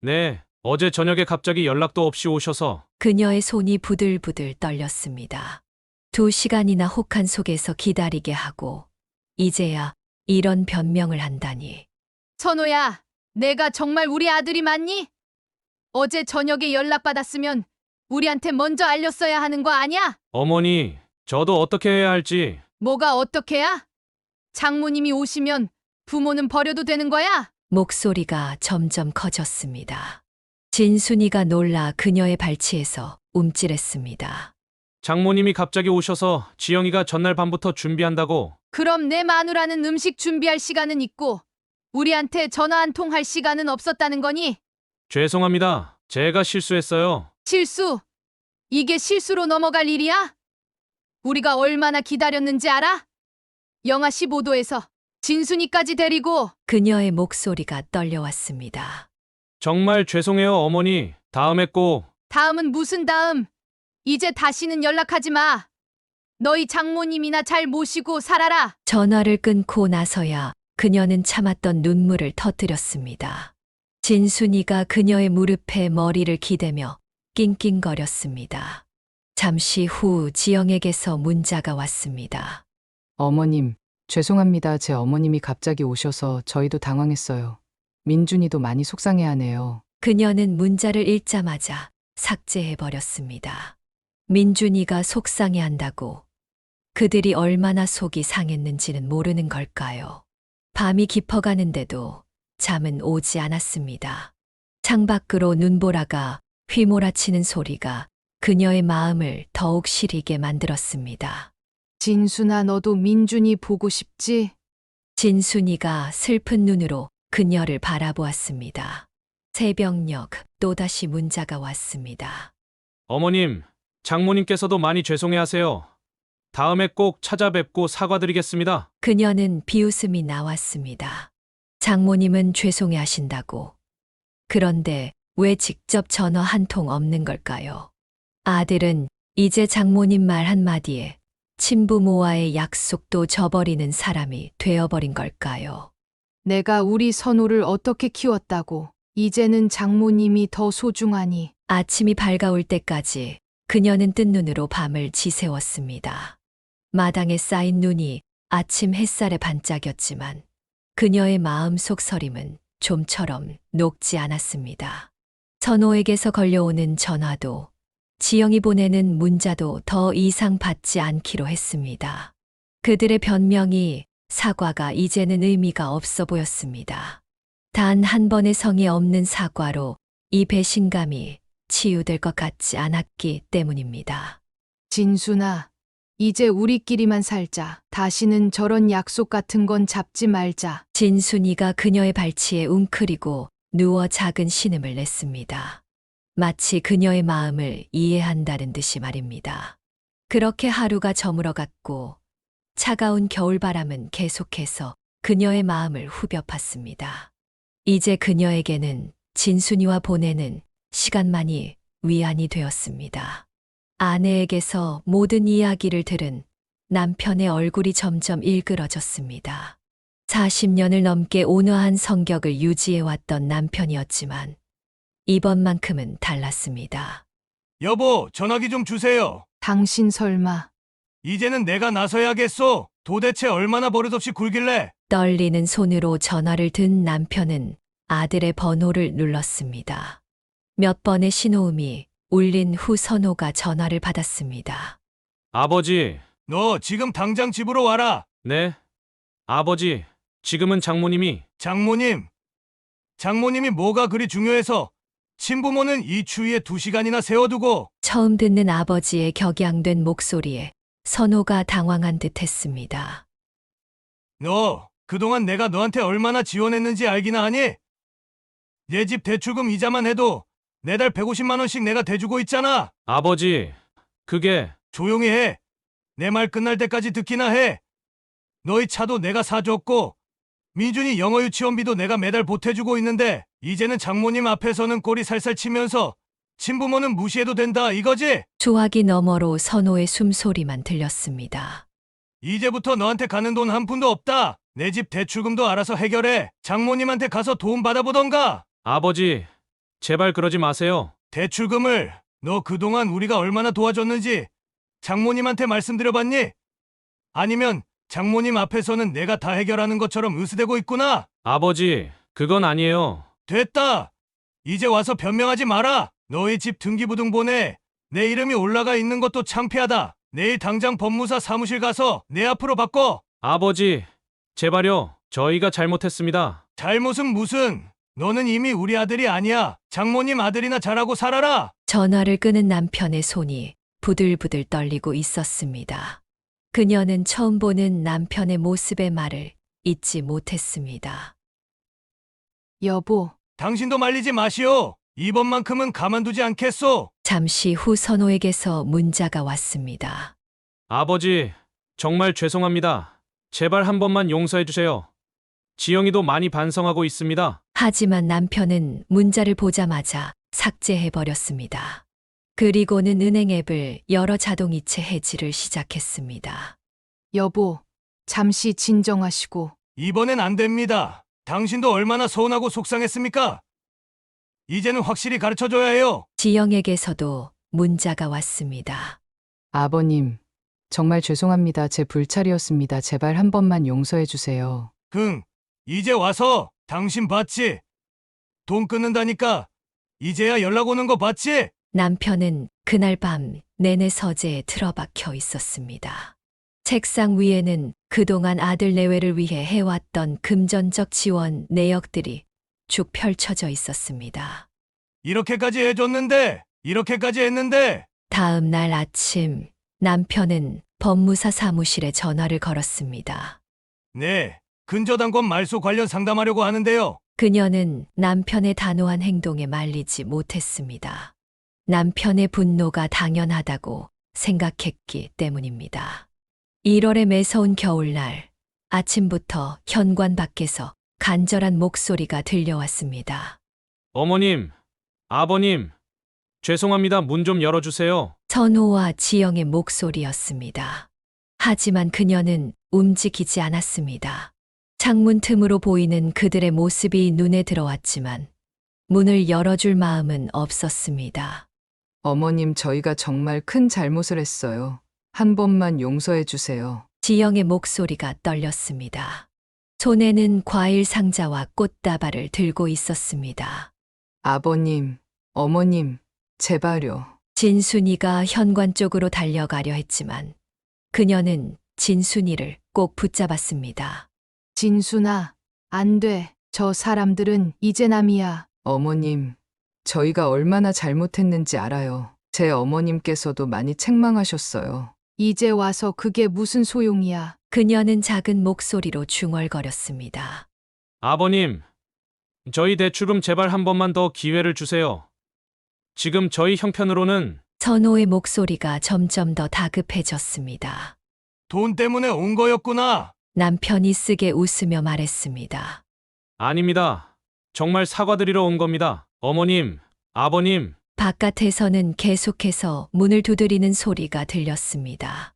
Speaker 1: 네, 어제 저녁에 갑자기 연락도 없이 오셔서.
Speaker 3: 그녀의 손이 부들부들 떨렸습니다. 2시간이나 혹한 속에서 기다리게 하고 이제야 이런 변명을 한다니.
Speaker 2: 선호야, 내가 정말 우리 아들이 맞니? 어제 저녁에 연락받았으면 우리한테 먼저 알렸어야 하는 거 아니야?
Speaker 1: 어머니, 저도 어떻게 해야 할지.
Speaker 2: 뭐가 어떻게야? 장모님이 오시면 부모는 버려도 되는 거야?
Speaker 3: 목소리가 점점 커졌습니다. 진순이가 놀라 그녀의 발치에서 움찔했습니다.
Speaker 1: 장모님이 갑자기 오셔서 지영이가 전날 밤부터 준비한다고.
Speaker 2: 그럼 내 마누라는 음식 준비할 시간은 있고 우리한테 전화 한 통 할 시간은 없었다는 거니?
Speaker 1: 죄송합니다. 제가 실수했어요.
Speaker 2: 실수? 이게 실수로 넘어갈 일이야? 우리가 얼마나 기다렸는지 알아? 영하 15도에서 진순이까지 데리고.
Speaker 3: 그녀의 목소리가 떨려왔습니다.
Speaker 1: 정말 죄송해요, 어머니. 다음에 꼭.
Speaker 2: 다음은 무슨 다음? 이제 다시는 연락하지 마. 너희 장모님이나 잘 모시고 살아라.
Speaker 3: 전화를 끊고 나서야 그녀는 참았던 눈물을 터뜨렸습니다. 진순이가 그녀의 무릎에 머리를 기대며 낑낑거렸습니다. 잠시 후 지영에게서 문자가 왔습니다.
Speaker 2: 어머님, 죄송합니다. 제 어머님이 갑자기 오셔서 저희도 당황했어요. 민준이도 많이 속상해하네요.
Speaker 3: 그녀는 문자를 읽자마자 삭제해버렸습니다. 민준이가 속상해한다고 그들이 얼마나 속이 상했는지는 모르는 걸까요? 밤이 깊어가는데도 잠은 오지 않았습니다. 창밖으로 눈보라가 휘몰아치는 소리가 그녀의 마음을 더욱 시리게 만들었습니다.
Speaker 2: 진순아, 너도 민준이 보고 싶지?
Speaker 3: 진순이가 슬픈 눈으로 그녀를 바라보았습니다. 새벽녘 또다시 문자가 왔습니다.
Speaker 1: 어머님, 장모님께서도 많이 죄송해하세요. 다음에 꼭 찾아뵙고 사과드리겠습니다.
Speaker 3: 그녀는 비웃음이 나왔습니다. 장모님은 죄송해 하신다고. 그런데 왜 직접 전화 한 통 없는 걸까요? 아들은 이제 장모님 말 한마디에 친부모와의 약속도 저버리는 사람이 되어버린 걸까요?
Speaker 2: 내가 우리 선호를 어떻게 키웠다고. 이제는 장모님이 더 소중하니.
Speaker 3: 아침이 밝아올 때까지 그녀는 뜬 눈으로 밤을 지새웠습니다. 마당에 쌓인 눈이 아침 햇살에 반짝였지만 그녀의 마음속 서림은 좀처럼 녹지 않았습니다. 선호에게서 걸려오는 전화도 지영이 보내는 문자도 더 이상 받지 않기로 했습니다. 그들의 변명이, 사과가 이제는 의미가 없어 보였습니다. 단 한 번의 성의 없는 사과로 이 배신감이 치유될 것 같지 않았기 때문입니다.
Speaker 2: 진순아, 이제 우리끼리만 살자. 다시는 저런 약속 같은 건 잡지 말자.
Speaker 3: 진순이가 그녀의 발치에 웅크리고 누워 작은 신음을 냈습니다. 마치 그녀의 마음을 이해한다는 듯이 말입니다. 그렇게 하루가 저물어갔고 차가운 겨울바람은 계속해서 그녀의 마음을 후벼 팠습니다. 이제 그녀에게는 진순이와 보내는 시간만이 위안이 되었습니다. 아내에게서 모든 이야기를 들은 남편의 얼굴이 점점 일그러졌습니다. 40년을 넘게 온화한 성격을 유지해왔던 남편이었지만 이번만큼은 달랐습니다.
Speaker 8: 여보, 전화기 좀 주세요.
Speaker 2: 당신 설마.
Speaker 8: 이제는 내가 나서야겠소. 도대체 얼마나 버릇없이 굴길래?
Speaker 3: 떨리는 손으로 전화를 든 남편은 아들의 번호를 눌렀습니다. 몇 번의 신호음이 울린 후 선호가 전화를 받았습니다.
Speaker 1: 아버지,
Speaker 8: 너 지금 당장 집으로 와라.
Speaker 1: 네? 아버지, 지금은 장모님이
Speaker 8: 장모님이 뭐가 그리 중요해서 친부모는 이 추위에 2시간이나 세워두고.
Speaker 3: 처음 듣는 아버지의 격양된 목소리에 선호가 당황한 듯 했습니다.
Speaker 8: 너 그동안 내가 너한테 얼마나 지원했는지 알기나 하니? 내 집 대출금 이자만 해도 매달 150만 원씩 내가 대주고 있잖아.
Speaker 1: 아버지, 그게
Speaker 8: 조용히 해. 내 말 끝날 때까지 듣기나 해. 너희 차도 내가 사줬고 민준이 영어 유치원비도 내가 매달 보태주고 있는데 이제는 장모님 앞에서는 꼬리 살살 치면서 친부모는 무시해도 된다 이거지?
Speaker 3: 수화기 너머로 선호의 숨소리만 들렸습니다.
Speaker 8: 이제부터 너한테 가는 돈 한 푼도 없다. 내 집 대출금도 알아서 해결해. 장모님한테 가서 도움 받아보던가.
Speaker 1: 아버지, 제발 그러지 마세요.
Speaker 8: 대출금을 너 그동안 우리가 얼마나 도와줬는지 장모님한테 말씀드려봤니? 아니면 장모님 앞에서는 내가 다 해결하는 것처럼 으스대고 있구나.
Speaker 1: 아버지, 그건 아니에요.
Speaker 8: 됐다. 이제 와서 변명하지 마라. 너희 집 등기부등본에 내 이름이 올라가 있는 것도 창피하다. 내일 당장 법무사 사무실 가서 내 앞으로 바꿔.
Speaker 1: 아버지, 제발요. 저희가 잘못했습니다.
Speaker 8: 잘못은 무슨. 너는 이미 우리 아들이 아니야. 장모님 아들이나 잘하고 살아라.
Speaker 3: 전화를 끄는 남편의 손이 부들부들 떨리고 있었습니다. 그녀는 처음 보는 남편의 모습의 말을 잊지 못했습니다.
Speaker 2: 여보,
Speaker 8: 당신도 말리지 마시오. 이번만큼은 가만두지 않겠소.
Speaker 3: 잠시 후 선호에게서 문자가 왔습니다.
Speaker 1: 아버지, 정말 죄송합니다. 제발 한 번만 용서해 주세요. 지영이도 많이 반성하고 있습니다.
Speaker 3: 하지만 남편은 문자를 보자마자 삭제해버렸습니다. 그리고는 은행 앱을 열어 자동이체 해지를 시작했습니다.
Speaker 2: 여보, 잠시 진정하시고.
Speaker 8: 이번엔 안 됩니다. 당신도 얼마나 서운하고 속상했습니까? 이제는 확실히 가르쳐줘야 해요.
Speaker 3: 지영에게서도 문자가 왔습니다.
Speaker 2: 아버님, 정말 죄송합니다. 제 불찰이었습니다. 제발 한 번만 용서해 주세요.
Speaker 8: 이제 와서 당신 봤지? 돈 끊는다니까. 이제야 연락 오는 거 봤지?
Speaker 3: 남편은 그날 밤 내내 서재에 틀어박혀 있었습니다. 책상 위에는 그동안 아들 내외를 위해 해왔던 금전적 지원 내역들이 쭉 펼쳐져 있었습니다.
Speaker 8: 이렇게까지 해줬는데, 이렇게까지 했는데.
Speaker 3: 다음 날 아침 남편은 법무사 사무실에 전화를 걸었습니다.
Speaker 8: 네, 근저당권 말소 관련 상담하려고 하는데요.
Speaker 3: 그녀는 남편의 단호한 행동에 말리지 못했습니다. 남편의 분노가 당연하다고 생각했기 때문입니다. 1월의 매서운 겨울날, 아침부터 현관 밖에서 간절한 목소리가 들려왔습니다.
Speaker 1: 어머님, 아버님, 죄송합니다. 문 좀 열어주세요.
Speaker 3: 선호와 지영의 목소리였습니다. 하지만 그녀는 움직이지 않았습니다. 창문 틈으로 보이는 그들의 모습이 눈에 들어왔지만 문을 열어줄 마음은 없었습니다.
Speaker 2: 어머님, 저희가 정말 큰 잘못을 했어요. 한 번만 용서해 주세요.
Speaker 3: 지영의 목소리가 떨렸습니다. 손에는 과일 상자와 꽃다발을 들고 있었습니다.
Speaker 2: 아버님, 어머님, 제발요.
Speaker 3: 진순이가 현관 쪽으로 달려가려 했지만 그녀는 진순이를 꼭 붙잡았습니다.
Speaker 2: 진순아, 안 돼. 저 사람들은 이제 남이야. 어머님, 저희가 얼마나 잘못했는지 알아요. 제 어머님께서도 많이 책망하셨어요. 이제 와서 그게 무슨 소용이야.
Speaker 3: 그녀는 작은 목소리로 중얼거렸습니다.
Speaker 1: 아버님, 저희 대출금 제발 한 번만 더 기회를 주세요. 지금 저희 형편으로는
Speaker 3: 선호의 목소리가 점점 더 다급해졌습니다.
Speaker 8: 돈 때문에 온 거였구나.
Speaker 3: 남편이 쓰게 웃으며 말했습니다.
Speaker 1: 아닙니다. 정말 사과드리러 온 겁니다. 어머님, 아버님,
Speaker 3: 바깥에서는 계속해서 문을 두드리는 소리가 들렸습니다.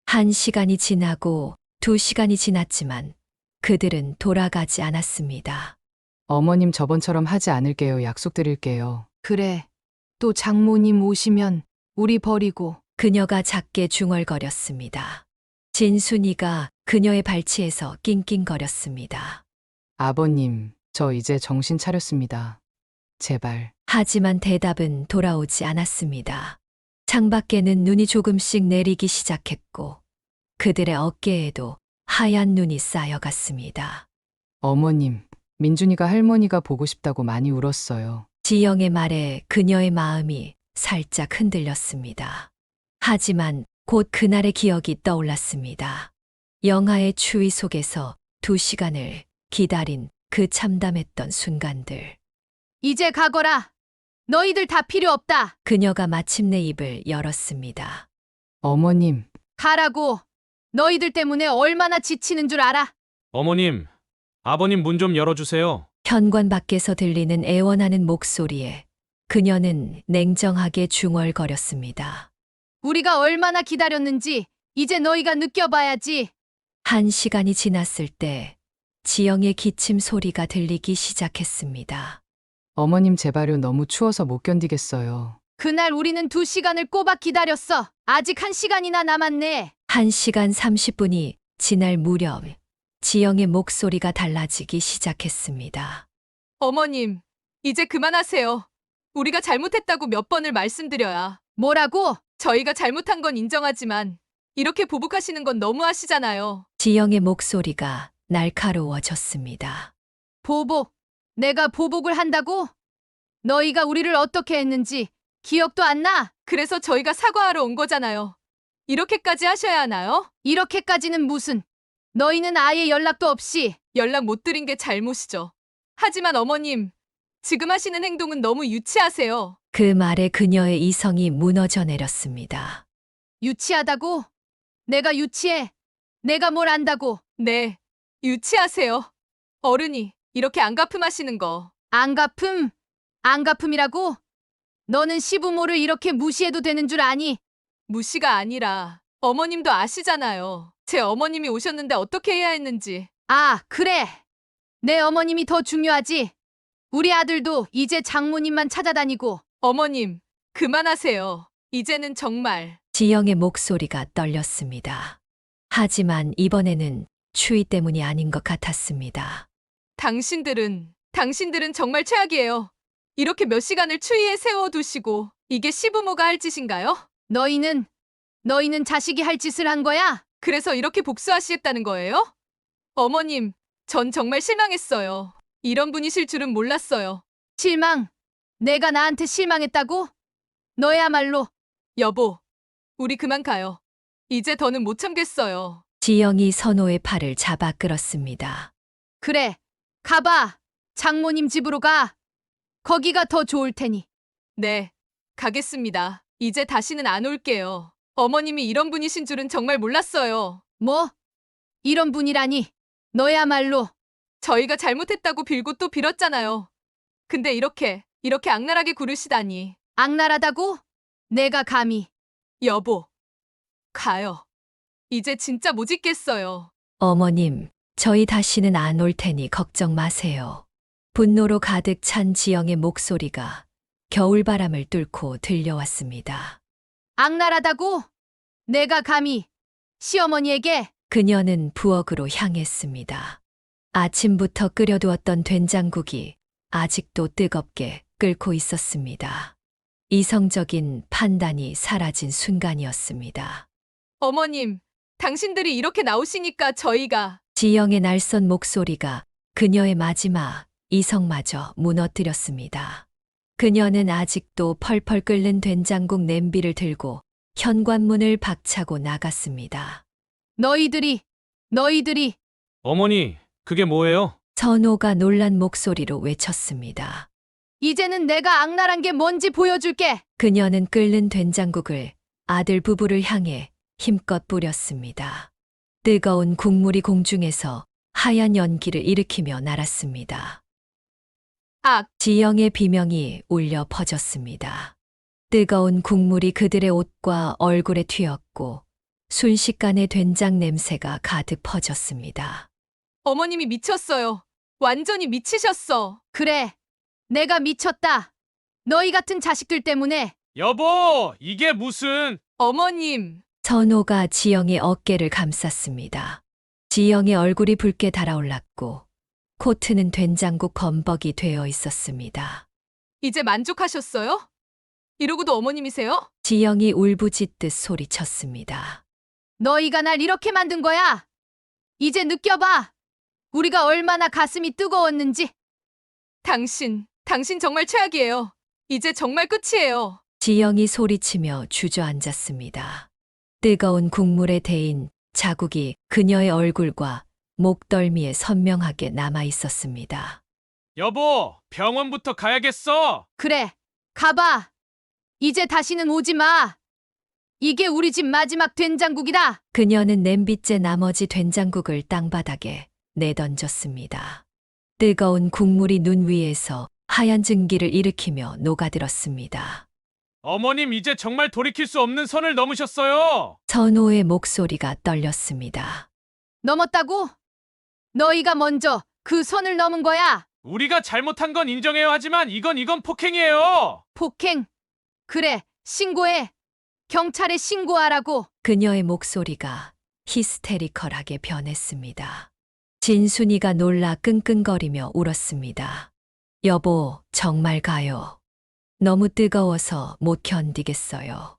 Speaker 3: 1시간이 지나고 2시간이 지났지만 그들은 돌아가지 않았습니다.
Speaker 2: 어머님, 저번처럼 하지 않을게요. 약속드릴게요. 그래. 또 장모님 오시면 우리 버리고.
Speaker 3: 그녀가 작게 중얼거렸습니다. 진순이가 그녀의 발치에서 낑낑거렸습니다.
Speaker 2: 아버님, 저 이제 정신 차렸습니다. 제발.
Speaker 3: 하지만 대답은 돌아오지 않았습니다. 창밖에는 눈이 조금씩 내리기 시작했고 그들의 어깨에도 하얀 눈이 쌓여갔습니다.
Speaker 2: 어머님, 민준이가 할머니가 보고 싶다고 많이 울었어요.
Speaker 3: 지영의 말에 그녀의 마음이 살짝 흔들렸습니다. 하지만 곧 그날의 기억이 떠올랐습니다. 영하의 추위 속에서 2시간을 기다린 그 참담했던 순간들.
Speaker 2: 이제 가거라. 너희들 다 필요 없다.
Speaker 3: 그녀가 마침내 입을 열었습니다.
Speaker 2: 어머님. 가라고. 너희들 때문에 얼마나 지치는 줄 알아?
Speaker 1: 어머님, 아버님 문 좀 열어주세요.
Speaker 3: 현관 밖에서 들리는 애원하는 목소리에 그녀는 냉정하게 중얼거렸습니다.
Speaker 2: 우리가 얼마나 기다렸는지 이제 너희가 느껴봐야지.
Speaker 3: 1시간이 지났을 때 지영의 기침 소리가 들리기 시작했습니다.
Speaker 2: 어머님, 제발요. 너무 추워서 못 견디겠어요. 그날 우리는 2시간을 꼬박 기다렸어. 아직 1시간이나 남았네.
Speaker 3: 1시간 30분이 지날 무렵 지영의 목소리가 달라지기 시작했습니다.
Speaker 11: 어머님, 이제 그만하세요. 우리가 잘못했다고 몇 번을 말씀드려야.
Speaker 2: 뭐라고?
Speaker 11: 저희가 잘못한 건 인정하지만 이렇게 보복하시는 건 너무하시잖아요.
Speaker 3: 지영의 목소리가 날카로워졌습니다.
Speaker 2: 보복. 내가 보복을 한다고? 너희가 우리를 어떻게 했는지 기억도 안 나?
Speaker 11: 그래서 저희가 사과하러 온 거잖아요. 이렇게까지 하셔야 하나요?
Speaker 2: 이렇게까지는 무슨. 너희는 아예 연락도 없이.
Speaker 11: 연락 못 드린 게 잘못이죠. 하지만 어머님, 지금 하시는 행동은 너무 유치하세요.
Speaker 3: 그 말에 그녀의 이성이 무너져 내렸습니다.
Speaker 2: 유치하다고? 내가 유치해. 내가 뭘 안다고.
Speaker 11: 네, 유치하세요. 어른이 이렇게 안가품하시는 거.
Speaker 2: 안가품? 안가품이라고? 너는 시부모를 이렇게 무시해도 되는 줄 아니?
Speaker 11: 무시가 아니라 어머님도 아시잖아요. 제 어머님이 오셨는데 어떻게 해야 했는지.
Speaker 2: 아, 그래. 내 어머님이 더 중요하지. 우리 아들도 이제 장모님만 찾아다니고.
Speaker 11: 어머님, 그만하세요. 이제는 정말.
Speaker 3: 지영의 목소리가 떨렸습니다. 하지만 이번에는 추위 때문이 아닌 것 같았습니다.
Speaker 11: 당신들은 정말 최악이에요. 이렇게 몇 시간을 추위에 세워두시고 이게 시부모가 할 짓인가요?
Speaker 2: 너희는 자식이 할 짓을 한 거야?
Speaker 11: 그래서 이렇게 복수하시겠다는 거예요? 어머님, 전 정말 실망했어요. 이런 분이실 줄은 몰랐어요.
Speaker 2: 실망? 내가 나한테 실망했다고? 너야말로.
Speaker 11: 여보, 우리 그만 가요. 이제 더는 못 참겠어요.
Speaker 3: 지영이 선호의 팔을 잡아 끌었습니다.
Speaker 2: 그래, 가봐. 장모님 집으로 가. 거기가 더 좋을 테니.
Speaker 11: 네, 가겠습니다. 이제 다시는 안 올게요. 어머님이 이런 분이신 줄은 정말 몰랐어요.
Speaker 2: 뭐? 이런 분이라니. 너야말로.
Speaker 11: 저희가 잘못했다고 빌고 또 빌었잖아요. 근데 이렇게 악랄하게 굴으시다니.
Speaker 2: 악랄하다고? 내가 감히.
Speaker 11: 여보, 가요. 이제 진짜 못 있겠어요.
Speaker 3: 어머님, 저희 다시는 안 올 테니 걱정 마세요. 분노로 가득 찬 지영의 목소리가 겨울바람을 뚫고 들려왔습니다.
Speaker 2: 악랄하다고? 내가 감히 시어머니에게.
Speaker 3: 그녀는 부엌으로 향했습니다. 아침부터 끓여두었던 된장국이 아직도 뜨겁게 끓고 있었습니다. 이성적인 판단이 사라진 순간이었습니다.
Speaker 11: 어머님, 당신들이 이렇게 나오시니까 저희가.
Speaker 3: 지영의 날선 목소리가 그녀의 마지막 이성마저 무너뜨렸습니다. 그녀는 아직도 펄펄 끓는 된장국 냄비를 들고 현관문을 박차고 나갔습니다.
Speaker 2: 너희들이.
Speaker 1: 어머니, 그게 뭐예요?
Speaker 3: 선호가 놀란 목소리로 외쳤습니다.
Speaker 2: 이제는 내가 악랄한 게 뭔지 보여줄게.
Speaker 3: 그녀는 끓는 된장국을 아들 부부를 향해 힘껏 뿌렸습니다. 뜨거운 국물이 공중에서 하얀 연기를 일으키며 날았습니다.
Speaker 11: 악!
Speaker 3: 지영의 비명이 울려 퍼졌습니다. 뜨거운 국물이 그들의 옷과 얼굴에 튀었고 순식간에 된장 냄새가 가득 퍼졌습니다.
Speaker 11: 어머님이 미쳤어요. 완전히 미치셨어.
Speaker 2: 그래. 내가 미쳤다. 너희 같은 자식들 때문에.
Speaker 1: 여보, 이게 무슨...
Speaker 11: 어머님.
Speaker 3: 선호가 지영의 어깨를 감쌌습니다. 지영의 얼굴이 붉게 달아올랐고 코트는 된장국 범벅이 되어 있었습니다.
Speaker 11: 이제 만족하셨어요? 이러고도 어머님이세요?
Speaker 3: 지영이 울부짖듯 소리쳤습니다.
Speaker 2: 너희가 날 이렇게 만든 거야. 이제 느껴봐. 우리가 얼마나 가슴이 뜨거웠는지.
Speaker 11: 당신 정말 최악이에요. 이제 정말 끝이에요.
Speaker 3: 지영이 소리치며 주저앉았습니다. 뜨거운 국물에 데인 자국이 그녀의 얼굴과 목덜미에 선명하게 남아 있었습니다.
Speaker 1: 여보, 병원부터 가야겠어.
Speaker 2: 그래. 가봐. 이제 다시는 오지 마. 이게 우리 집 마지막 된장국이다.
Speaker 3: 그녀는 냄비째 나머지 된장국을 땅바닥에 내던졌습니다. 뜨거운 국물이 눈 위에서 하얀 증기를 일으키며 녹아들었습니다.
Speaker 1: 어머님, 이제 정말 돌이킬 수 없는 선을 넘으셨어요.
Speaker 3: 선호의 목소리가 떨렸습니다.
Speaker 2: 넘었다고? 너희가 먼저 그 선을 넘은 거야.
Speaker 1: 우리가 잘못한 건 인정해요. 하지만 이건 폭행이에요.
Speaker 2: 폭행. 그래. 신고해. 경찰에 신고하라고.
Speaker 3: 그녀의 목소리가 히스테리컬하게 변했습니다. 진순이가 놀라 끙끙거리며 울었습니다. 여보, 정말 가요. 너무 뜨거워서 못 견디겠어요.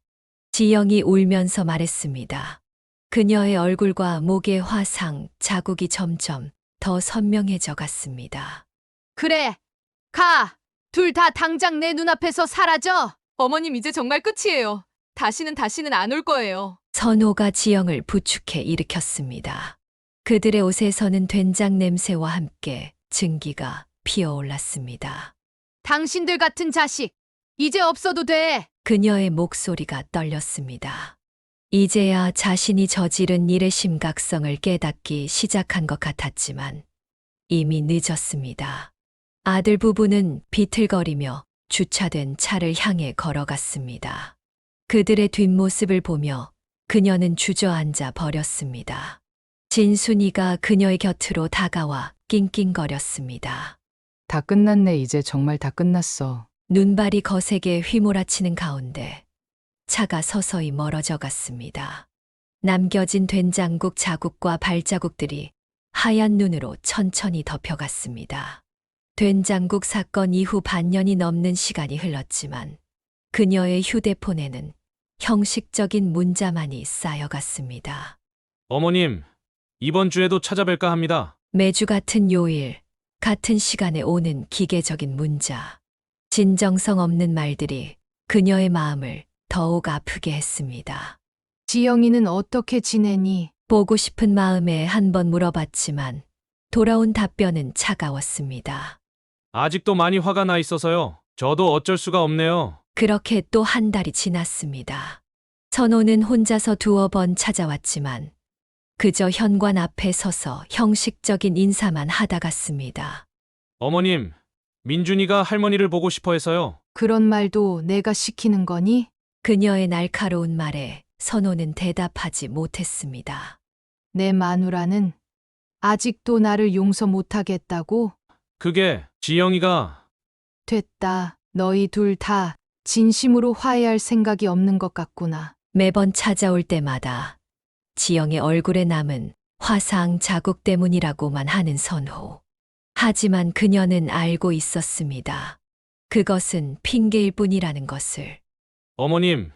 Speaker 3: 지영이 울면서 말했습니다. 그녀의 얼굴과 목의 화상, 자국이 점점 더 선명해져 갔습니다.
Speaker 2: 그래. 가. 둘 다 당장 내 눈앞에서 사라져.
Speaker 11: 어머님 이제 정말 끝이에요. 다시는 안 올 거예요.
Speaker 3: 선호가 지영을 부축해 일으켰습니다. 그들의 옷에서는 된장 냄새와 함께 증기가 피어올랐습니다.
Speaker 2: 당신들 같은 자식. 이제 없어도 돼.
Speaker 3: 그녀의 목소리가 떨렸습니다. 이제야 자신이 저지른 일의 심각성을 깨닫기 시작한 것 같았지만 이미 늦었습니다. 아들 부부는 비틀거리며 주차된 차를 향해 걸어갔습니다. 그들의 뒷모습을 보며 그녀는 주저앉아 버렸습니다. 진순이가 그녀의 곁으로 다가와 낑낑거렸습니다.
Speaker 2: 다 끝났네. 이제 정말 다 끝났어.
Speaker 3: 눈발이 거세게 휘몰아치는 가운데 차가 서서히 멀어져 갔습니다. 남겨진 된장국 자국과 발자국들이 하얀 눈으로 천천히 덮여갔습니다. 된장국 사건 이후 반년이 넘는 시간이 흘렀지만 그녀의 휴대폰에는 형식적인 문자만이 쌓여갔습니다.
Speaker 1: 어머님, 이번 주에도 찾아뵐까 합니다.
Speaker 3: 매주 같은 요일, 같은 시간에 오는 기계적인 문자. 진정성 없는 말들이 그녀의 마음을 더욱 아프게 했습니다.
Speaker 2: 지영이는 어떻게 지내니?
Speaker 3: 보고 싶은 마음에 한 번 물어봤지만 돌아온 답변은 차가웠습니다.
Speaker 1: 아직도 많이 화가 나 있어서요. 저도 어쩔 수가 없네요.
Speaker 3: 그렇게 또 한 달이 지났습니다. 선호는 혼자서 두어 번 찾아왔지만 그저 현관 앞에 서서 형식적인 인사만 하다 갔습니다.
Speaker 1: 어머님, 민준이가 할머니를 보고 싶어 해서요.
Speaker 2: 그런 말도 내가 시키는 거니?
Speaker 3: 그녀의 날카로운 말에 선호는 대답하지 못했습니다.
Speaker 2: 내 마누라는 아직도 나를 용서 못하겠다고?
Speaker 1: 그게 지영이가
Speaker 2: 됐다. 너희 둘 다 진심으로 화해할 생각이 없는 것 같구나.
Speaker 3: 매번 찾아올 때마다 지영의 얼굴에 남은 화상 자국 때문이라고만 하는 선호. 하지만 그녀는 알고 있었습니다. 그것은 핑계일 뿐이라는 것을.
Speaker 1: 어머님,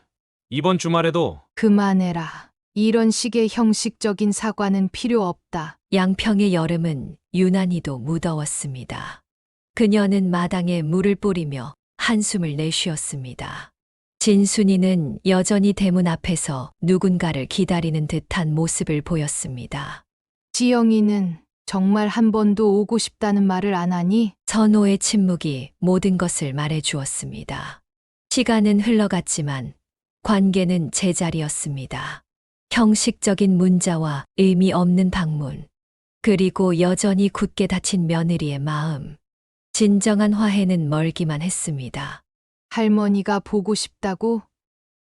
Speaker 1: 이번 주말에도
Speaker 2: 그만해라. 이런 식의 형식적인 사과는 필요 없다.
Speaker 3: 양평의 여름은 유난히도 무더웠습니다. 그녀는 마당에 물을 뿌리며 한숨을 내쉬었습니다. 진순이는 여전히 대문 앞에서 누군가를 기다리는 듯한 모습을 보였습니다.
Speaker 2: 지영이는 정말 한 번도 오고 싶다는 말을 안 하니?
Speaker 3: 선호의 침묵이 모든 것을 말해 주었습니다. 시간은 흘러갔지만 관계는 제자리였습니다. 형식적인 문자와 의미 없는 방문, 그리고 여전히 굳게 닫힌 며느리의 마음. 진정한 화해는 멀기만 했습니다.
Speaker 2: 할머니가 보고 싶다고?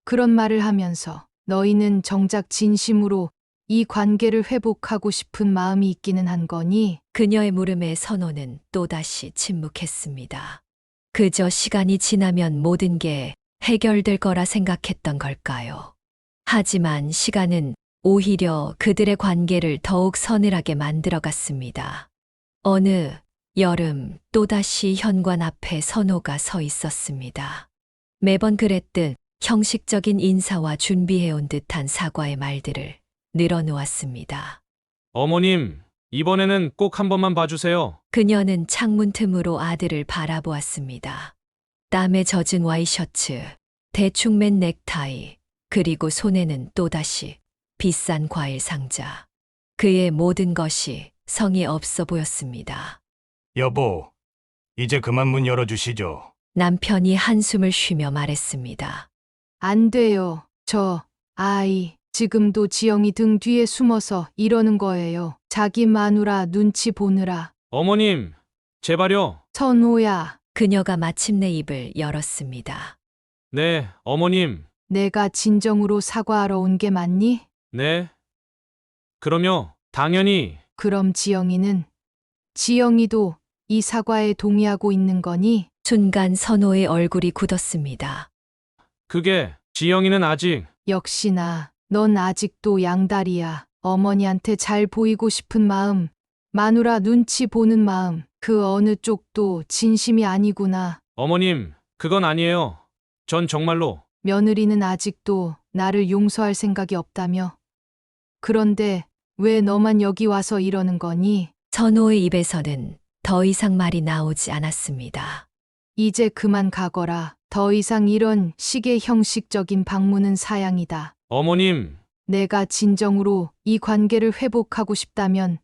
Speaker 2: 그런 말을 하면서 너희는 정작 진심으로 이 관계를 회복하고 싶은 마음이 있기는 한 거니?
Speaker 3: 그녀의 물음에 선호는 또다시 침묵했습니다. 그저 시간이 지나면 모든 게 해결될 거라 생각했던 걸까요? 하지만 시간은 오히려 그들의 관계를 더욱 서늘하게 만들어갔습니다. 어느 여름 또다시 현관 앞에 선호가 서 있었습니다. 매번 그랬듯 형식적인 인사와 준비해온 듯한 사과의 말들을 늘어놓았습니다.
Speaker 1: 어머님, 이번에는 꼭 한 번만 봐주세요.
Speaker 3: 그녀는 창문 틈으로 아들을 바라보았습니다. 땀에 젖은 와이셔츠, 대충 맨 넥타이, 그리고 손에는 또다시 비싼 과일 상자. 그의 모든 것이 성의 없어 보였습니다.
Speaker 8: 여보, 이제 그만 문 열어주시죠.
Speaker 3: 남편이 한숨을 쉬며 말했습니다.
Speaker 2: 안 돼요. 저 아이 지금도 지영이 등 뒤에 숨어서 이러는 거예요. 자기 마누라 눈치 보느라.
Speaker 1: 어머님, 제발요.
Speaker 2: 선호야,
Speaker 3: 그녀가 마침내 입을 열었습니다.
Speaker 1: 네, 어머님.
Speaker 2: 내가 진정으로 사과하러 온 게 맞니?
Speaker 1: 네. 그럼요, 당연히.
Speaker 2: 그럼 지영이도 이 사과에 동의하고 있는 거니?
Speaker 3: 순간 선호의 얼굴이 굳었습니다.
Speaker 1: 그게 지영이는 아직
Speaker 2: 역시나 넌 아직도 양다리야. 어머니한테 잘 보이고 싶은 마음, 마누라 눈치 보는 마음, 그 어느 쪽도 진심이 아니구나.
Speaker 1: 어머님, 그건 아니에요. 전 정말로
Speaker 2: 며느리는 아직도 나를 용서할 생각이 없다며. 그런데 왜 너만 여기 와서 이러는 거니?
Speaker 3: 선호의 입에서는 더 이상 말이 나오지 않았습니다.
Speaker 2: 이제 그만 가거라. 더 이상 이런 식의 형식적인 방문은 사양이다.
Speaker 1: 어머님,
Speaker 2: 내가 진정으로 이 관계를 회복하고 싶다면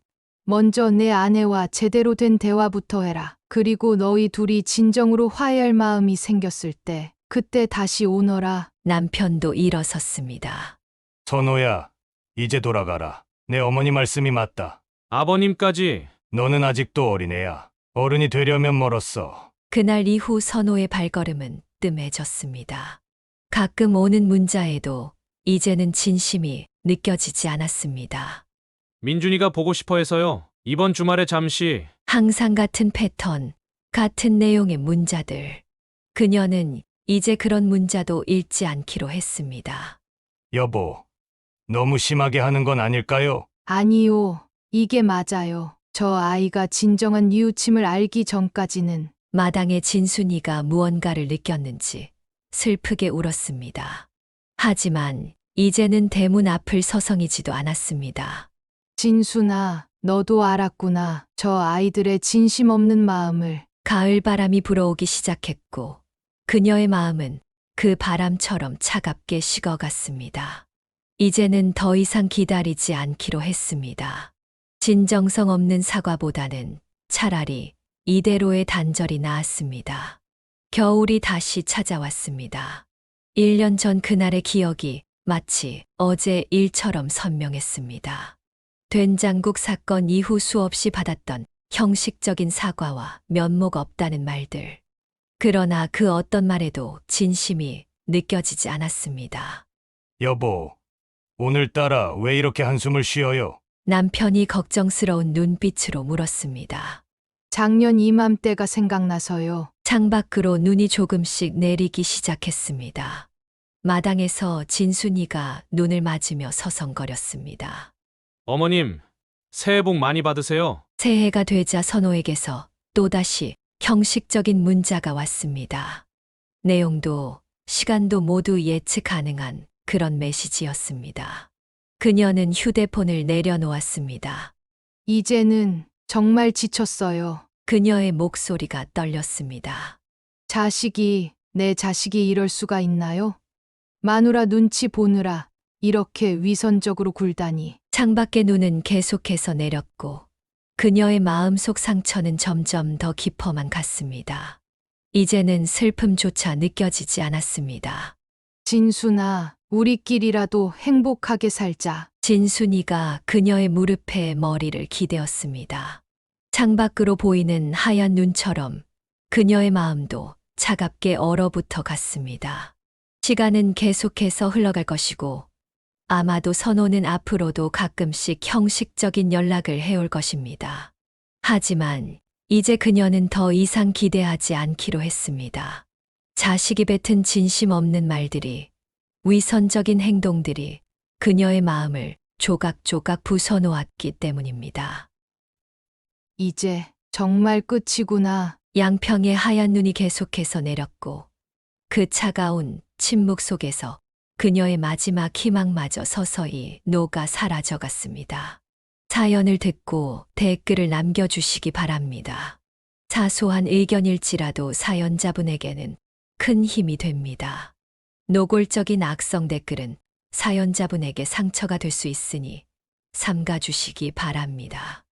Speaker 2: 먼저 내 아내와 제대로 된 대화부터 해라. 그리고 너희 둘이 진정으로 화해할 마음이 생겼을 때 그때 다시 오너라.
Speaker 3: 남편도 일어섰습니다.
Speaker 8: 선호야, 이제 돌아가라. 내 어머니 말씀이 맞다.
Speaker 1: 아버님까지.
Speaker 8: 너는 아직도 어린애야. 어른이 되려면 멀었어.
Speaker 3: 그날 이후 선호의 발걸음은 뜸해졌습니다. 가끔 오는 문자에도 이제는 진심이 느껴지지 않았습니다.
Speaker 1: 민준이가 보고 싶어 해서요. 이번 주말에 잠시.
Speaker 3: 항상 같은 패턴, 같은 내용의 문자들. 그녀는 이제 그런 문자도 읽지 않기로 했습니다.
Speaker 8: 여보, 너무 심하게 하는 건 아닐까요?
Speaker 2: 아니요. 이게 맞아요. 저 아이가 진정한 뉘우침을 알기 전까지는.
Speaker 3: 마당에 진순이가 무언가를 느꼈는지 슬프게 울었습니다. 하지만 이제는 대문 앞을 서성이지도 않았습니다.
Speaker 2: 진순아, 너도 알았구나. 저 아이들의 진심 없는 마음을.
Speaker 3: 가을 바람이 불어오기 시작했고 그녀의 마음은 그 바람처럼 차갑게 식어갔습니다. 이제는 더 이상 기다리지 않기로 했습니다. 진정성 없는 사과보다는 차라리 이대로의 단절이 나았습니다. 겨울이 다시 찾아왔습니다. 1년 전 그날의 기억이 마치 어제 일처럼 선명했습니다. 된장국 사건 이후 수없이 받았던 형식적인 사과와 면목 없다는 말들. 그러나 그 어떤 말에도 진심이 느껴지지 않았습니다.
Speaker 8: 여보, 오늘따라 왜 이렇게 한숨을 쉬어요?
Speaker 3: 남편이 걱정스러운 눈빛으로 물었습니다.
Speaker 2: 작년 이맘때가 생각나서요.
Speaker 3: 창밖으로 눈이 조금씩 내리기 시작했습니다. 마당에서 진순이가 눈을 맞으며 서성거렸습니다.
Speaker 1: 어머님, 새해 복 많이 받으세요.
Speaker 3: 새해가 되자 선호에게서 또다시 형식적인 문자가 왔습니다. 내용도 시간도 모두 예측 가능한 그런 메시지였습니다. 그녀는 휴대폰을 내려놓았습니다.
Speaker 2: 이제는 정말 지쳤어요.
Speaker 3: 그녀의 목소리가 떨렸습니다.
Speaker 2: 내 자식이 이럴 수가 있나요? 마누라 눈치 보느라 이렇게 위선적으로 굴다니.
Speaker 3: 창밖의 눈은 계속해서 내렸고 그녀의 마음속 상처는 점점 더 깊어만 갔습니다. 이제는 슬픔조차 느껴지지 않았습니다.
Speaker 2: 진순아, 우리끼리라도 행복하게 살자.
Speaker 3: 진순이가 그녀의 무릎에 머리를 기대었습니다. 창밖으로 보이는 하얀 눈처럼 그녀의 마음도 차갑게 얼어붙어 갔습니다. 시간은 계속해서 흘러갈 것이고 아마도 선호는 앞으로도 가끔씩 형식적인 연락을 해올 것입니다. 하지만 이제 그녀는 더 이상 기대하지 않기로 했습니다. 자식이 뱉은 진심 없는 말들이, 위선적인 행동들이 그녀의 마음을 조각조각 부숴놓았기 때문입니다.
Speaker 2: 이제 정말 끝이구나.
Speaker 3: 양평의 하얀 눈이 계속해서 내렸고 그 차가운 침묵 속에서 그녀의 마지막 희망마저 서서히 녹아 사라져갔습니다. 사연을 듣고 댓글을 남겨주시기 바랍니다. 사소한 의견일지라도 사연자분에게는 큰 힘이 됩니다. 노골적인 악성 댓글은 사연자분에게 상처가 될 수 있으니 삼가주시기 바랍니다.